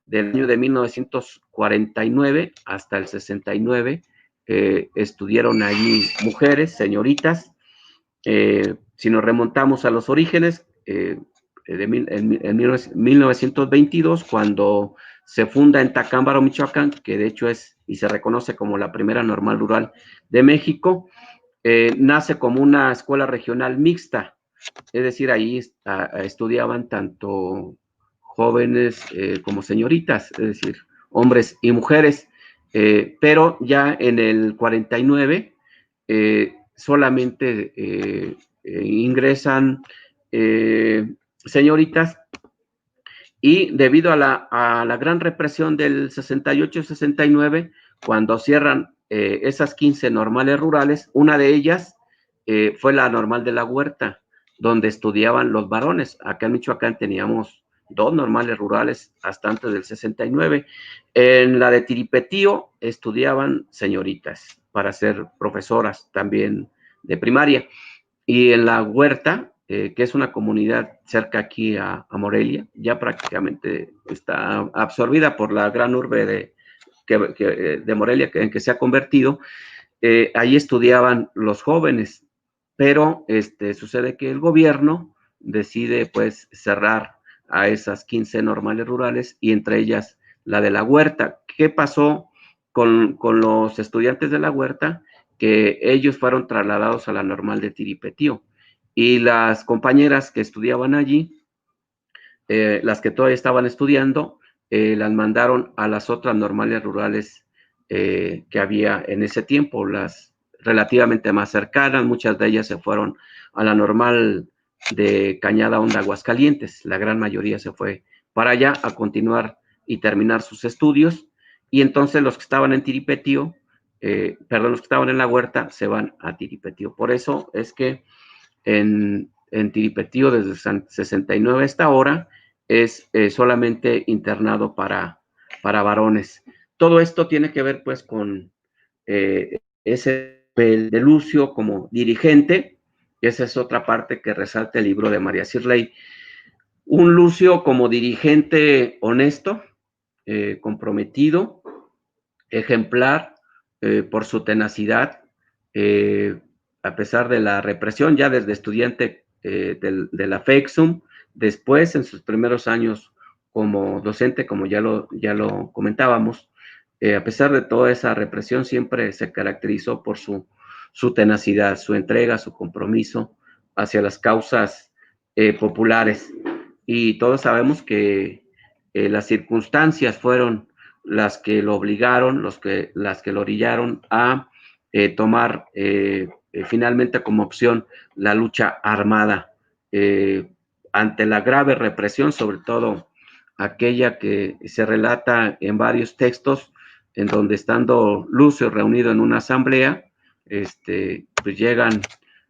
S4: Del año de 1949 hasta el 69, estudiaron allí mujeres, señoritas. Si nos remontamos a los orígenes, en 1922, cuando se funda en Tacámbaro, Michoacán, que de hecho es y se reconoce como la primera normal rural de México, nace como una escuela regional mixta, es decir, ahí estudiaban tanto jóvenes como señoritas, es decir, hombres y mujeres, pero ya en el 49 solamente ingresan señoritas, y debido a la gran represión del 68-69, cuando cierran esas 15 normales rurales, una de ellas fue la normal de la Huerta, donde estudiaban los varones. Acá en Michoacán teníamos 2 normales rurales hasta antes del 69. En la de Tiripetío estudiaban señoritas para ser profesoras también de primaria. Y en la Huerta, que es una comunidad cerca aquí a Morelia, ya prácticamente está absorbida por la gran urbe de Morelia en que se ha convertido. Ahí estudiaban los jóvenes, pero sucede que el gobierno decide pues cerrar a esas 15 normales rurales, y entre ellas la de la Huerta. ¿Qué pasó con los estudiantes de la Huerta? Que ellos fueron trasladados a la normal de Tiripetío, y las compañeras que estudiaban allí, las que todavía estaban estudiando, las mandaron a las otras normales rurales que había en ese tiempo, las relativamente más cercanas. Muchas de ellas se fueron a la normal de Cañada Honda, Aguascalientes. La gran mayoría se fue para allá a continuar y terminar sus estudios, y entonces los que estaban en Tiripetío, los que estaban en la Huerta, se van a Tiripetío. Por eso es que en Tiripetío desde el 69 a esta hora es solamente internado para varones. Todo esto tiene que ver pues con ese papel de Lucio como dirigente. Esa es otra parte que resalta el libro de María Sirley. Un Lucio como dirigente honesto, comprometido, ejemplar por su tenacidad, a pesar de la represión, ya desde estudiante de la FECSUM, después en sus primeros años como docente, como ya lo comentábamos, a pesar de toda esa represión, siempre se caracterizó por su tenacidad, su entrega, su compromiso hacia las causas populares. Y todos sabemos que las circunstancias fueron las que lo obligaron, las que lo orillaron a tomar finalmente como opción la lucha armada ante la grave represión, sobre todo aquella que se relata en varios textos, en donde estando Lucio reunido en una asamblea, pues llegan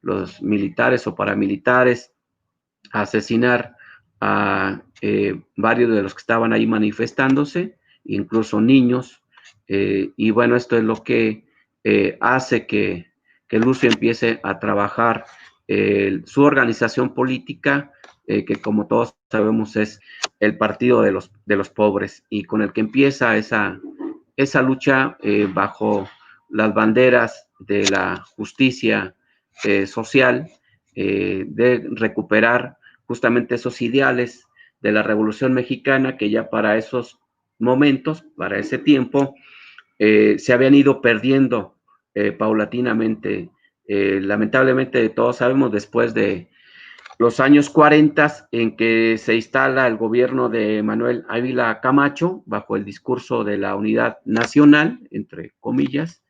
S4: los militares o paramilitares a asesinar a varios de los que estaban ahí manifestándose, incluso niños, y bueno, esto es lo que hace que Lucio empiece a trabajar su organización política, que como todos sabemos es el Partido de los Pobres, y con el que empieza esa lucha bajo las banderas de la justicia social, de recuperar justamente esos ideales de la Revolución Mexicana, que ya para esos momentos, para ese tiempo, se habían ido perdiendo paulatinamente. Lamentablemente todos sabemos, después de los años 40, en que se instala el gobierno de Manuel Ávila Camacho, bajo el discurso de la unidad nacional, entre comillas,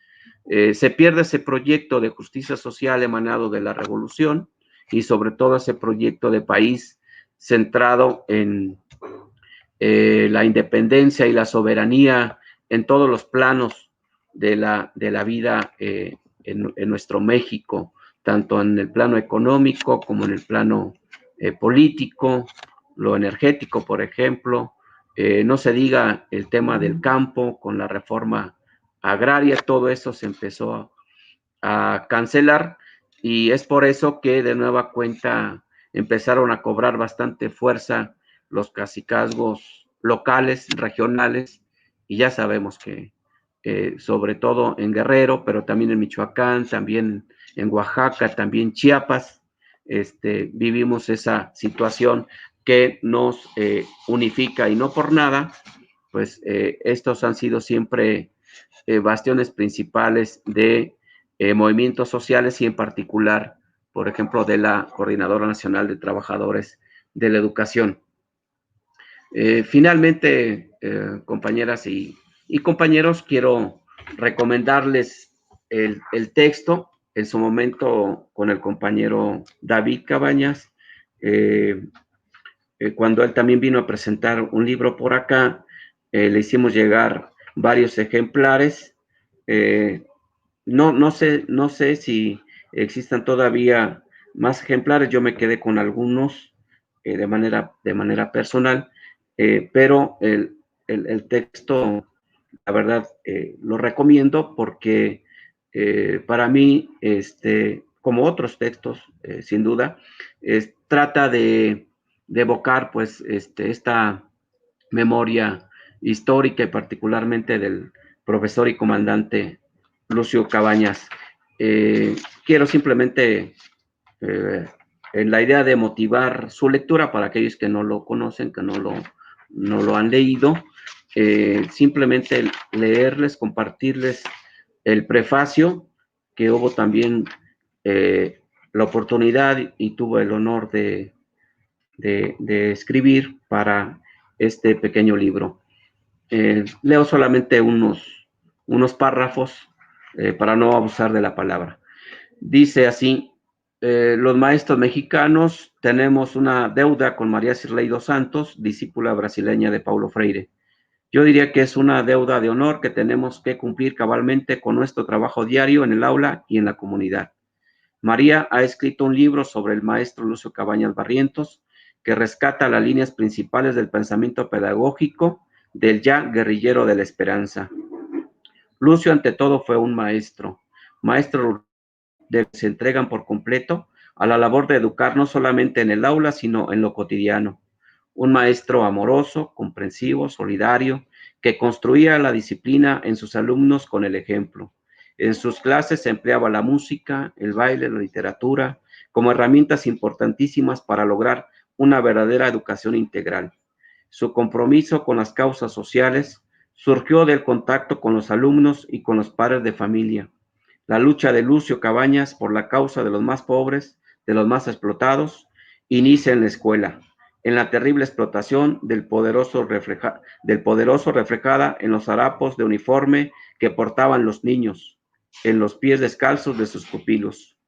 S4: se pierde ese proyecto de justicia social emanado de la revolución, y sobre todo ese proyecto de país centrado en la independencia y la soberanía en todos los planos de la vida en nuestro México, tanto en el plano económico como en el plano político, lo energético, por ejemplo. No se diga el tema del campo con la reforma agraria, todo eso se empezó a cancelar, y es por eso que de nueva cuenta empezaron a cobrar bastante fuerza los cacicazgos locales, regionales, y ya sabemos que sobre todo en Guerrero, pero también en Michoacán, también en Oaxaca, también Chiapas, vivimos esa situación que nos unifica, y no por nada, pues estos han sido siempre bastiones principales de movimientos sociales, y en particular, por ejemplo, de la Coordinadora Nacional de Trabajadores de la Educación. Finalmente, compañeras y compañeros, quiero recomendarles el texto, en su momento con el compañero David Cabañas, cuando él también vino a presentar un libro por acá, le hicimos llegar varios ejemplares. No sé si existan todavía más ejemplares. Yo me quedé con algunos de manera personal, pero el texto, la verdad, lo recomiendo porque para mí, como otros textos, sin duda, trata de evocar pues esta memoria histórica, y particularmente del profesor y comandante Lucio Cabañas. Quiero simplemente, en la idea de motivar su lectura para aquellos que no lo conocen, que no lo han leído, simplemente leerles, compartirles el prefacio, que hubo también la oportunidad y tuvo el honor de escribir para este pequeño libro. Leo solamente unos párrafos para no abusar de la palabra. Dice así: los maestros mexicanos tenemos una deuda con María Cirlei dos Santos, discípula brasileña de Paulo Freire. Yo diría que es una deuda de honor que tenemos que cumplir cabalmente con nuestro trabajo diario en el aula y en la comunidad. María ha escrito un libro sobre el maestro Lucio Cabañas Barrientos, que rescata las líneas principales del pensamiento pedagógico del ya guerrillero de la esperanza. Lucio, ante todo, fue un maestro que se entregan por completo a la labor de educar, no solamente en el aula, sino en lo cotidiano. Un maestro amoroso, comprensivo, solidario, que construía la disciplina en sus alumnos con el ejemplo. En sus clases se empleaba la música, el baile, la literatura, como herramientas importantísimas para lograr una verdadera educación integral. Su compromiso con las causas sociales surgió del contacto con los alumnos y con los padres de familia. La lucha de Lucio Cabañas por la causa de los más pobres, de los más explotados, inicia en la escuela, en la terrible explotación del poderoso reflejada en los harapos de uniforme que portaban los niños, en los pies descalzos de sus pupilos.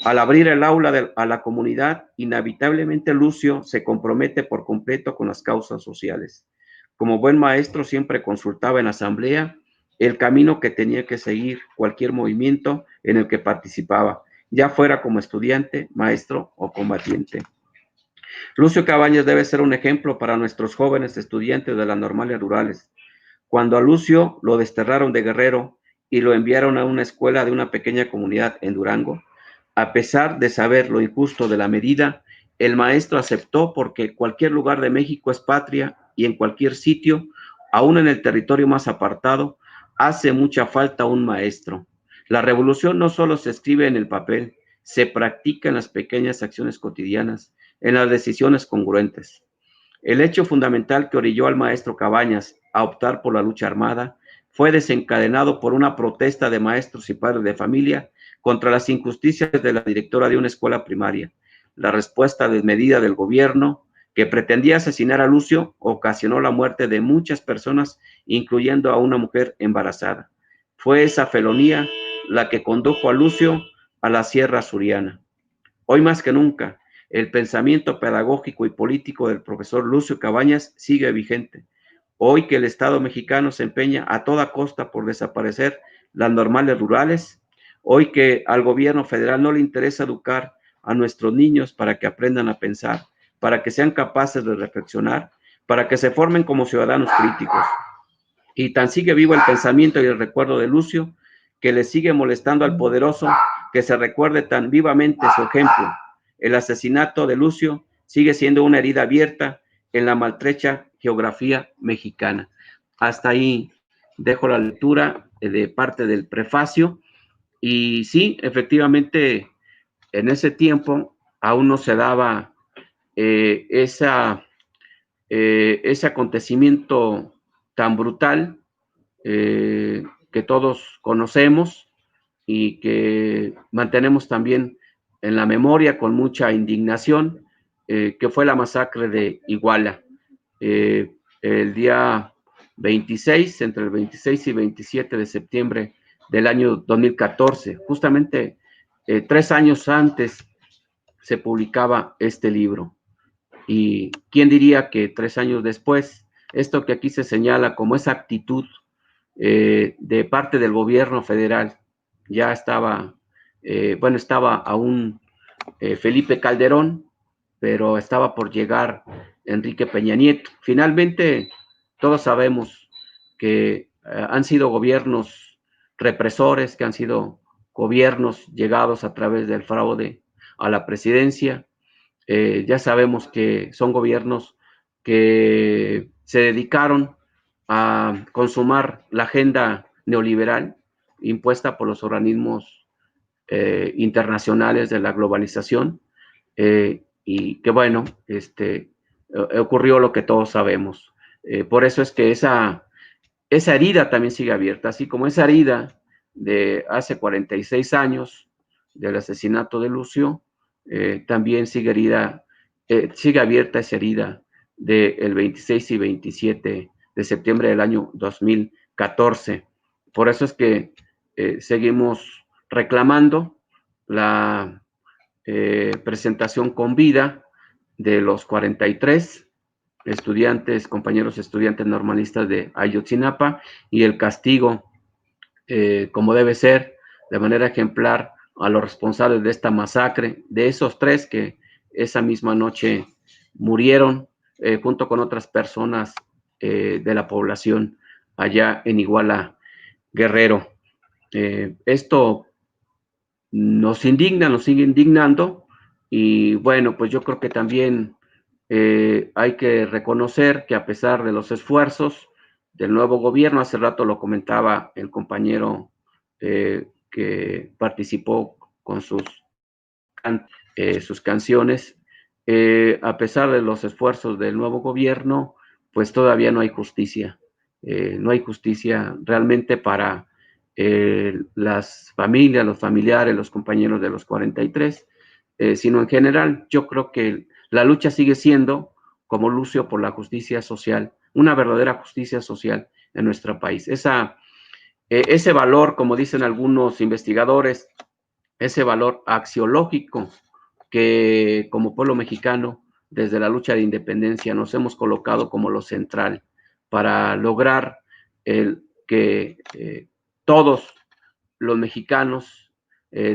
S4: Al abrir el aula a la comunidad, inevitablemente Lucio se compromete por completo con las causas sociales. Como buen maestro, siempre consultaba en asamblea el camino que tenía que seguir cualquier movimiento en el que participaba, ya fuera como estudiante, maestro o combatiente. Lucio Cabañas debe ser un ejemplo para nuestros jóvenes estudiantes de las normales rurales. Cuando a Lucio lo desterraron de Guerrero y lo enviaron a una escuela de una pequeña comunidad en Durango, a pesar de saber lo injusto de la medida, el maestro aceptó porque cualquier lugar de México es patria y en cualquier sitio, aún en el territorio más apartado, hace mucha falta un maestro. La revolución no solo se escribe en el papel, se practica en las pequeñas acciones cotidianas, en las decisiones congruentes. El hecho fundamental que orilló al maestro Cabañas a optar por la lucha armada fue desencadenado por una protesta de maestros y padres de familia contra las injusticias de la directora de una escuela primaria. La respuesta desmedida del gobierno, que pretendía asesinar a Lucio, ocasionó la muerte de muchas personas, incluyendo a una mujer embarazada. Fue esa felonía la que condujo a Lucio a la Sierra Suriana. Hoy más que nunca, el pensamiento pedagógico y político del profesor Lucio Cabañas sigue vigente. Hoy que el Estado mexicano se empeña a toda costa por desaparecer las normales rurales, hoy que al gobierno federal no le interesa educar a nuestros niños para que aprendan a pensar, para que sean capaces de reflexionar, para que se formen como ciudadanos críticos. Y tan sigue vivo el pensamiento y el recuerdo de Lucio, que le sigue molestando al poderoso que se recuerde tan vivamente su ejemplo. El asesinato de Lucio sigue siendo una herida abierta en la maltrecha geografía mexicana. Hasta ahí dejo la lectura de parte del prefacio. Y sí, efectivamente, en ese tiempo aún no se daba ese acontecimiento tan brutal que todos conocemos y que mantenemos también en la memoria con mucha indignación, que fue la masacre de Iguala. El día 26, entre el 26 y 27 de septiembre del año 2014, justamente 3 años antes se publicaba este libro. Y quién diría que 3 años después, esto que aquí se señala como esa actitud de parte del gobierno federal, ya estaba, estaba aún Felipe Calderón, pero estaba por llegar Enrique Peña Nieto. Finalmente, todos sabemos que han sido gobiernos represores, que han sido gobiernos llegados a través del fraude a la presidencia. Ya sabemos que son gobiernos que se dedicaron a consumar la agenda neoliberal impuesta por los organismos internacionales de la globalización, y que bueno, ocurrió lo que todos sabemos. Por eso es que esa herida también sigue abierta, así como esa herida de hace 46 años del asesinato de Lucio, también sigue abierta esa herida del 26 y 27 de septiembre del año 2014. Por eso es que seguimos reclamando la presentación con vida de los 43 estudiantes, compañeros estudiantes normalistas de Ayotzinapa, y el castigo, como debe ser, de manera ejemplar, a los responsables de esta masacre, de esos 3 que esa misma noche murieron junto con otras personas de la población allá en Iguala, Guerrero. Esto nos indigna, nos sigue indignando, y bueno, pues yo creo que también hay que reconocer que a pesar de los esfuerzos del nuevo gobierno, hace rato lo comentaba el compañero que participó con sus canciones, a pesar de los esfuerzos del nuevo gobierno, pues todavía no hay justicia. No hay justicia realmente para las familias, los familiares, los compañeros de los 43, sino en general. Yo creo que la lucha sigue siendo, como Lucio, por la justicia social, una verdadera justicia social en nuestro país. Ese valor, como dicen algunos investigadores, ese valor axiológico que como pueblo mexicano, desde la lucha de independencia, nos hemos colocado como lo central para lograr que todos los mexicanos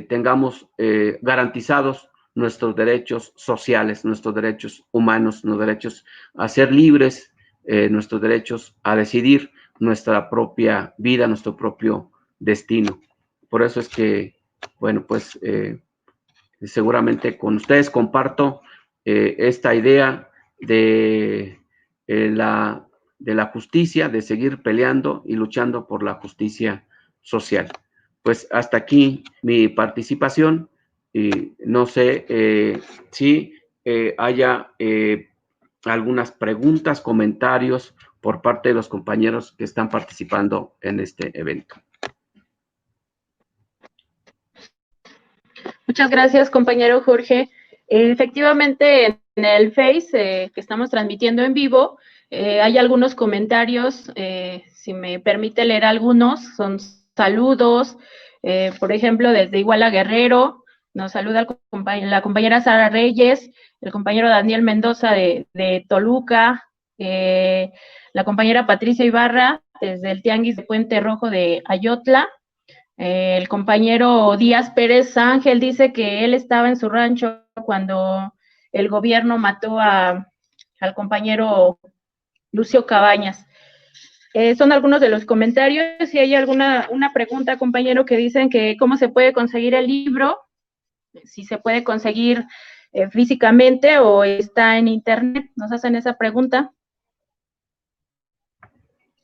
S4: tengamos garantizados nuestros derechos sociales, nuestros derechos humanos, nuestros derechos a ser libres, nuestros derechos a decidir nuestra propia vida, nuestro propio destino. Por eso es que, bueno, pues seguramente con ustedes comparto esta idea de la justicia, de seguir peleando y luchando por la justicia social. Pues hasta aquí mi participación y no sé si haya algunas preguntas, comentarios por parte de los compañeros que están participando en este evento.
S2: Muchas gracias, compañero Jorge. Efectivamente, en el Face que estamos transmitiendo en vivo, hay algunos comentarios, si me permite leer algunos, son saludos, por ejemplo, desde Iguala Guerrero, nos saluda la compañera Sara Reyes, el compañero Daniel Mendoza de Toluca, la compañera Patricia Ibarra, desde el Tianguis de Puente Rojo de Ayotla. El compañero Díaz Pérez Ángel dice que él estaba en su rancho cuando el gobierno mató al compañero Lucio Cabañas. Son algunos de los comentarios. Si hay una pregunta, compañero, que dicen que cómo se puede conseguir el libro, si se puede conseguir físicamente o está en internet. Nos hacen esa pregunta.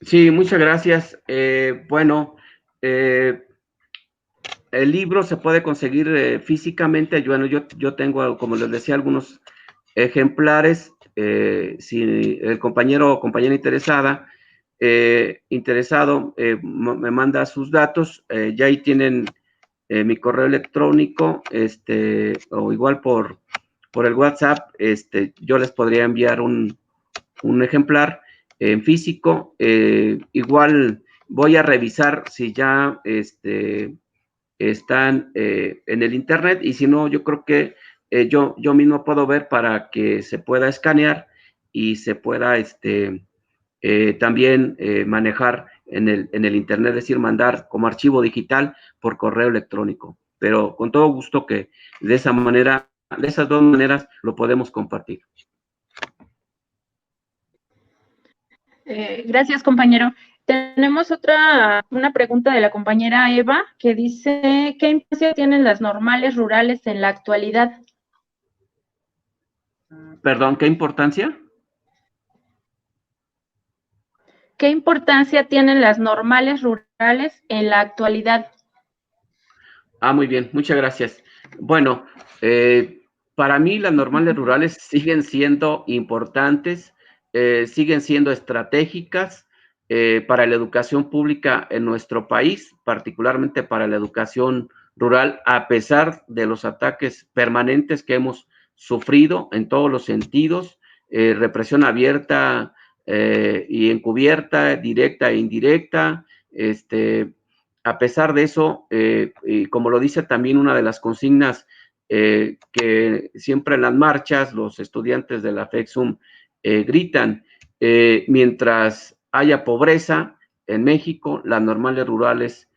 S4: Sí, muchas gracias. Bueno, el libro se puede conseguir físicamente. Bueno, yo tengo, como les decía, algunos ejemplares. Si el compañero o compañera interesado me manda sus datos, ya ahí tienen mi correo electrónico, o igual por el WhatsApp, yo les podría enviar un ejemplar en físico. Igual voy a revisar si ya están en el internet, y si no, yo creo que yo mismo puedo ver para que se pueda escanear y se pueda también manejar en el internet, es decir, mandar como archivo digital por correo electrónico. Pero con todo gusto que de esa manera, de esas dos maneras, lo podemos compartir.
S2: Gracias, compañero. Tenemos una pregunta de la compañera Eva que dice, ¿qué importancia tienen las normales rurales en la actualidad?
S4: Perdón, ¿qué importancia?
S2: ¿Qué importancia tienen las normales rurales en la actualidad?
S4: Muy bien, muchas gracias. Bueno, para mí las normales rurales siguen siendo importantes, siguen siendo estratégicas para la educación pública en nuestro país, particularmente para la educación rural, a pesar de los ataques permanentes que hemos sufrido en todos los sentidos, represión abierta y encubierta, directa e indirecta. A pesar de eso, y como lo dice también una de las consignas que siempre en las marchas los estudiantes de la FEXUM gritan, mientras haya pobreza en México, las normales rurales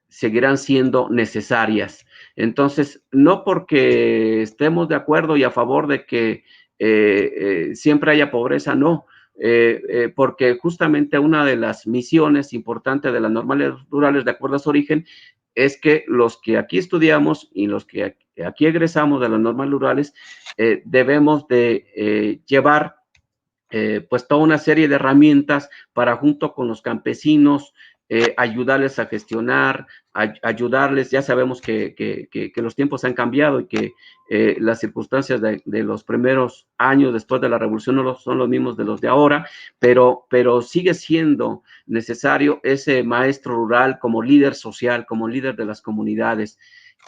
S4: seguirán siendo necesarias. Entonces, no porque estemos de acuerdo y a favor de que siempre haya pobreza, no, porque justamente una de las misiones importantes de las normales rurales, de acuerdo a su origen, es que los que aquí estudiamos y los que aquí egresamos de las normales rurales, debemos de llevar pues toda una serie de herramientas para, junto con los campesinos, ayudarles a gestionar, ayudarles. Ya sabemos que los tiempos han cambiado y que las circunstancias de los primeros años después de la revolución no son los mismos de los de ahora, pero sigue siendo necesario ese maestro rural como líder social, como líder de las comunidades.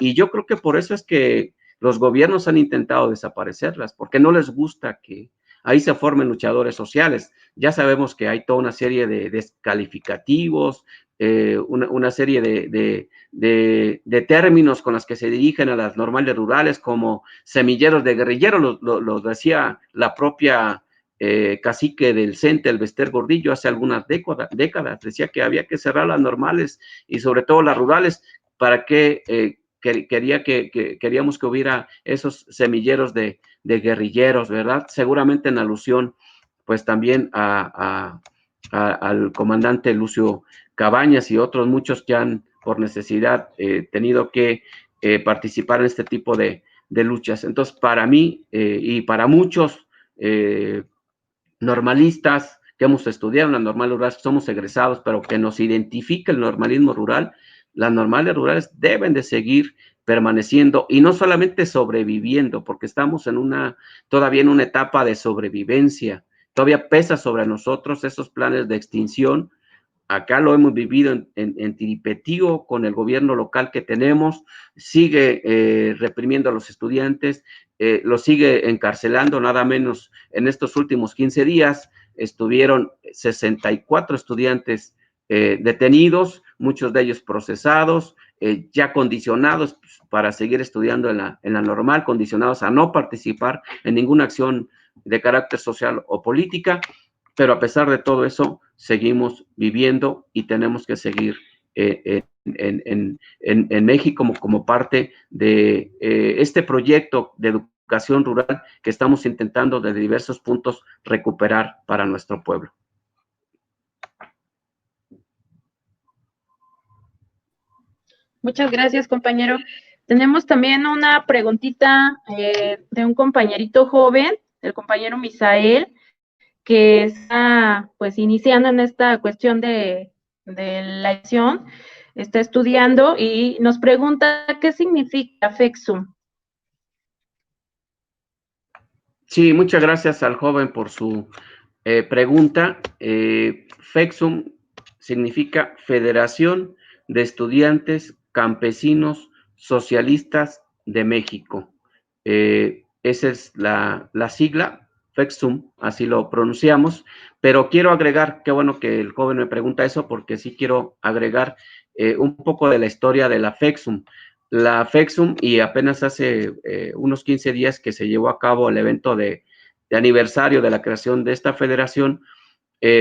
S4: Y yo creo que por eso es que los gobiernos han intentado desaparecerlas, porque no les gusta que ahí se formen luchadores sociales. Ya sabemos que hay toda una serie de descalificativos, una serie de términos con los que se dirigen a las normales rurales, como semilleros de guerrilleros, lo decía la propia cacique del CENTE, el Bester Gordillo, hace algunas décadas, decía que había que cerrar las normales y sobre todo las rurales, para que queríamos que hubiera esos semilleros de guerrilleros, ¿verdad? Seguramente en alusión, pues también al comandante Lucio Cabañas y otros muchos que han, por necesidad, tenido que participar en este tipo de luchas. Entonces, para mí y para muchos normalistas que hemos estudiado en la normal rural, somos egresados, pero que nos identifica el normalismo rural, las normales rurales deben de seguir permaneciendo y no solamente sobreviviendo, porque estamos todavía en una etapa de sobrevivencia, todavía pesa sobre nosotros esos planes de extinción. Acá lo hemos vivido en Tiripetío con el gobierno local que tenemos, sigue reprimiendo a los estudiantes, los sigue encarcelando, nada menos en estos últimos 15 días estuvieron 64 estudiantes detenidos, muchos de ellos procesados, ya condicionados para seguir estudiando en la normal, condicionados a no participar en ninguna acción de carácter social o política. Pero a pesar de todo eso, seguimos viviendo y tenemos que seguir en México como parte de este proyecto de educación rural que estamos intentando desde diversos puntos recuperar para nuestro pueblo.
S2: Muchas gracias, compañero. Tenemos también una preguntita de un compañerito joven, el compañero Misael, que está pues iniciando en esta cuestión de la acción, está estudiando y nos pregunta qué significa FEXUM.
S4: Sí, muchas gracias al joven por su pregunta. FEXUM significa Federación de Estudiantes Campesinos Socialistas de México. Esa es la sigla, FEXUM, así lo pronunciamos, pero quiero agregar, qué bueno que el joven me pregunta eso, porque sí quiero agregar un poco de la historia de la FEXUM. La FEXUM, y apenas hace unos 15 días que se llevó a cabo el evento de aniversario de la creación de esta federación,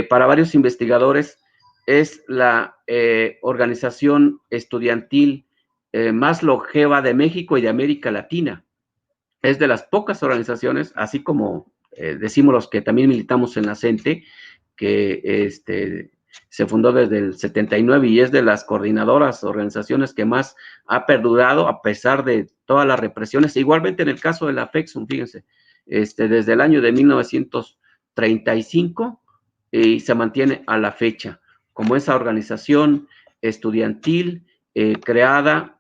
S4: para varios investigadores es la organización estudiantil más longeva de México y de América Latina. Es de las pocas organizaciones, así como decimos los que también militamos en la CENTE, que se fundó desde el 79 y es de las coordinadoras, organizaciones que más ha perdurado a pesar de todas las represiones. Igualmente en el caso de la FEXUM, fíjense, desde el año de 1935 y se mantiene a la fecha como esa organización estudiantil creada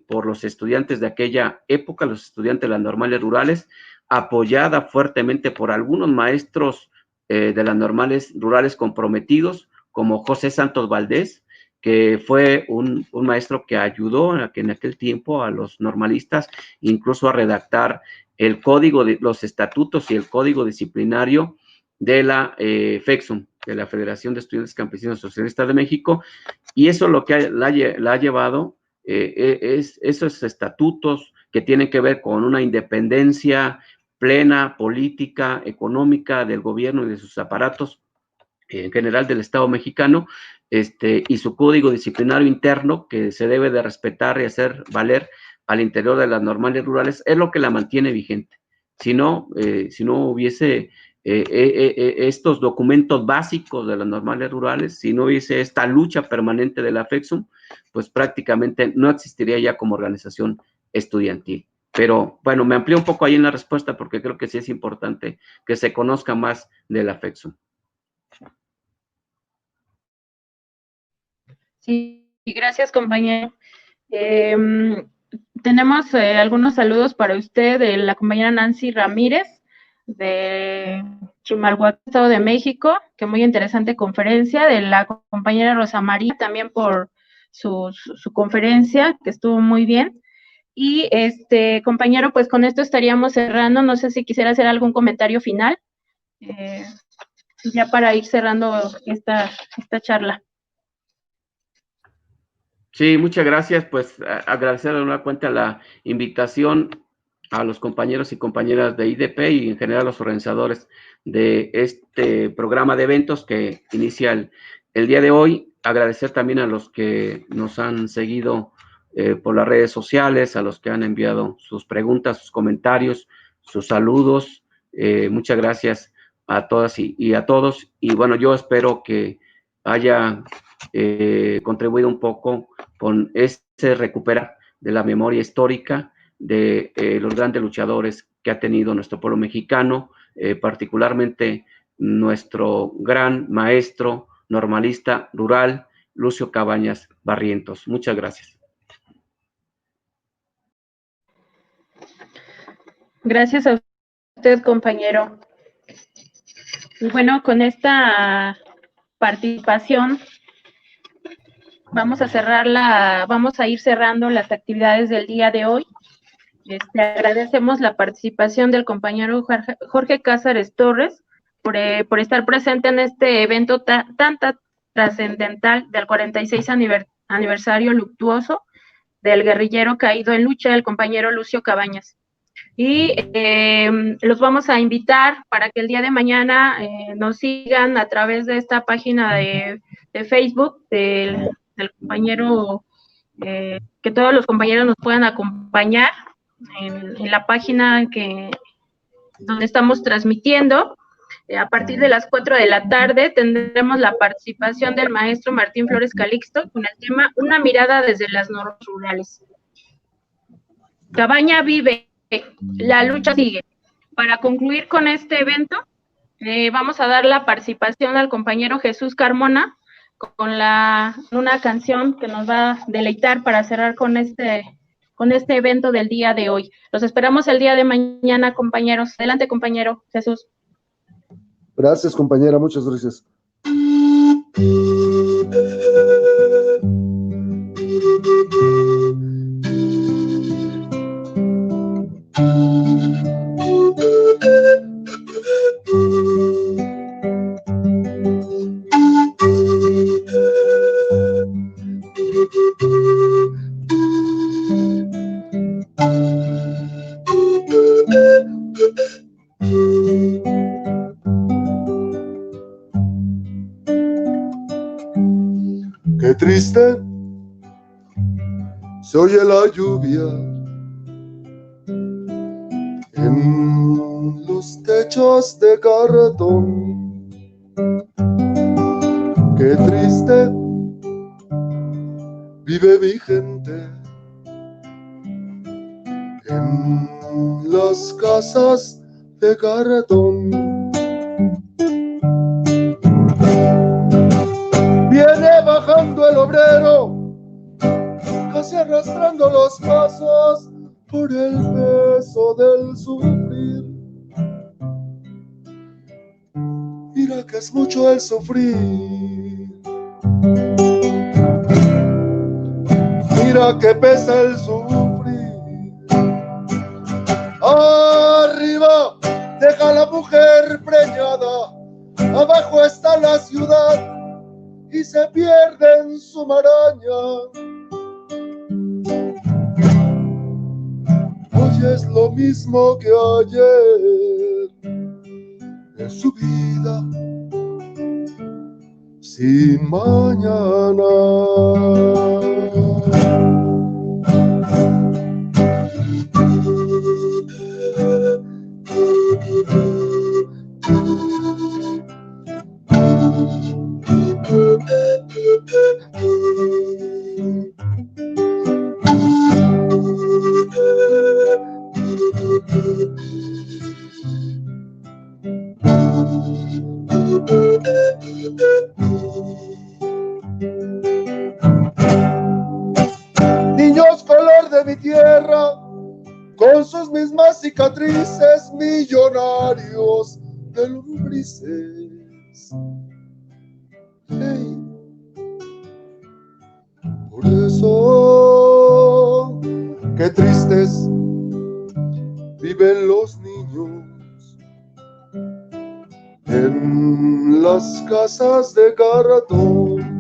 S4: por los estudiantes de aquella época, los estudiantes de las normales rurales, apoyada fuertemente por algunos maestros de las normales rurales comprometidos, como José Santos Valdés, que fue un maestro que ayudó en aquel tiempo a los normalistas, incluso a redactar el código de los estatutos y el código disciplinario de la FEXUM, de la Federación de Estudiantes Campesinos Socialistas de México, y eso lo que la ha llevado es esos estatutos que tienen que ver con una independencia plena, política, económica del gobierno y de sus aparatos, en general del Estado mexicano, y su código disciplinario interno que se debe de respetar y hacer valer al interior de las normales rurales, es lo que la mantiene vigente. Si no hubiese estos documentos básicos de las normales rurales, si no hubiese esta lucha permanente de la FEXUM, pues prácticamente no existiría ya como organización estudiantil. Pero bueno, me amplío un poco ahí en la respuesta porque creo que sí es importante que se conozca más de la FEXUM.
S2: Sí, gracias, compañero. Tenemos algunos saludos para usted de la compañera Nancy Ramírez de Chimalhuacán, Estado de México, que muy interesante conferencia, de la compañera Rosa María también por su conferencia, que estuvo muy bien. Y compañero, pues con esto estaríamos cerrando. No sé si quisiera hacer algún comentario final, ya para ir cerrando esta charla.
S4: Sí, muchas gracias. Pues agradecer de una cuenta la invitación a los compañeros y compañeras de IDP y en general a los organizadores de este programa de eventos que inicia el día de hoy. Agradecer también a los que nos han seguido por las redes sociales, a los que han enviado sus preguntas, sus comentarios, sus saludos. Muchas gracias a todas y a todos. Y bueno, yo espero que haya contribuido un poco con ese recuperar de la memoria histórica de los grandes luchadores que ha tenido nuestro pueblo mexicano, particularmente nuestro gran maestro normalista rural, Lucio Cabañas Barrientos. Muchas gracias.
S2: Gracias a usted, compañero. Y bueno, con esta participación vamos a ir cerrando las actividades del día de hoy. Agradecemos la participación del compañero Jorge Cázares Torres por estar presente en este evento tan trascendental del 46 aniversario luctuoso del guerrillero caído en lucha, el compañero Lucio Cabañas. Y los vamos a invitar para que el día de mañana nos sigan a través de esta página de Facebook del compañero, que todos los compañeros nos puedan acompañar en la página donde estamos transmitiendo. A partir de las 4 de la tarde tendremos la participación del maestro Martín Flores Calixto con el tema Una mirada desde las normas rurales. Cabaña vive, la lucha sigue. Para concluir con este evento, vamos a dar la participación al compañero Jesús Carmona con una canción que nos va a deleitar para cerrar con este evento del día de hoy. Los esperamos el día de mañana, compañeros. Adelante, compañero Jesús.
S3: Gracias, compañera, muchas gracias. Qué triste se oye la lluvia en los techos de cartón. Qué triste vive mi gente en las casas de cartón. Viene bajando el obrero, casi arrastrando los pasos por el peso del sufrir. Mira que es mucho el sufrir. Mira que pesa el sufrir. Arriba deja la mujer preñada, abajo está la ciudad y se pierde en su maraña. Hoy es lo mismo que ayer, en su vida sin mañana. Niños color de mi tierra, con sus mismas cicatrices, millonarios de lombrices. Hey. Por eso, qué tristes viven los niños en las casas de cartón.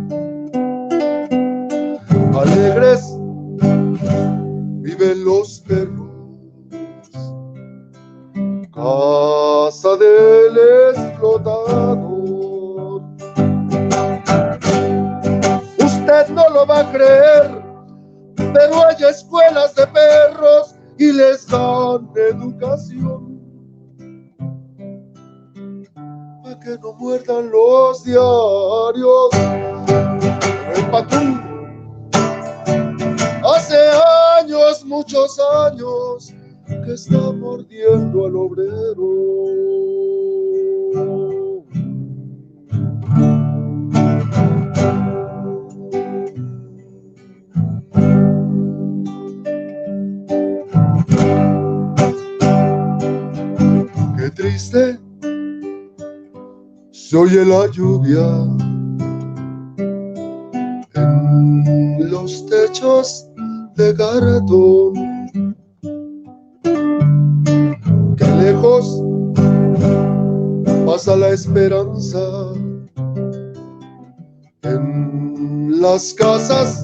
S3: Alegre aprender, pero hay escuelas de perros y les dan educación para que no muerdan los diarios. El Pacú, hace años, muchos años, que está mordiendo al obrero. Qué triste se oye la lluvia en los techos de cartón. Qué lejos pasa la esperanza en las casas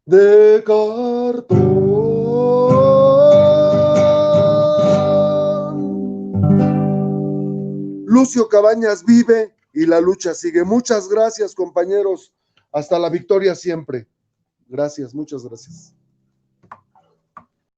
S3: de cartón. Lucio Cabañas vive y la lucha sigue. Muchas gracias, compañeros. Hasta la victoria siempre. Gracias, muchas gracias.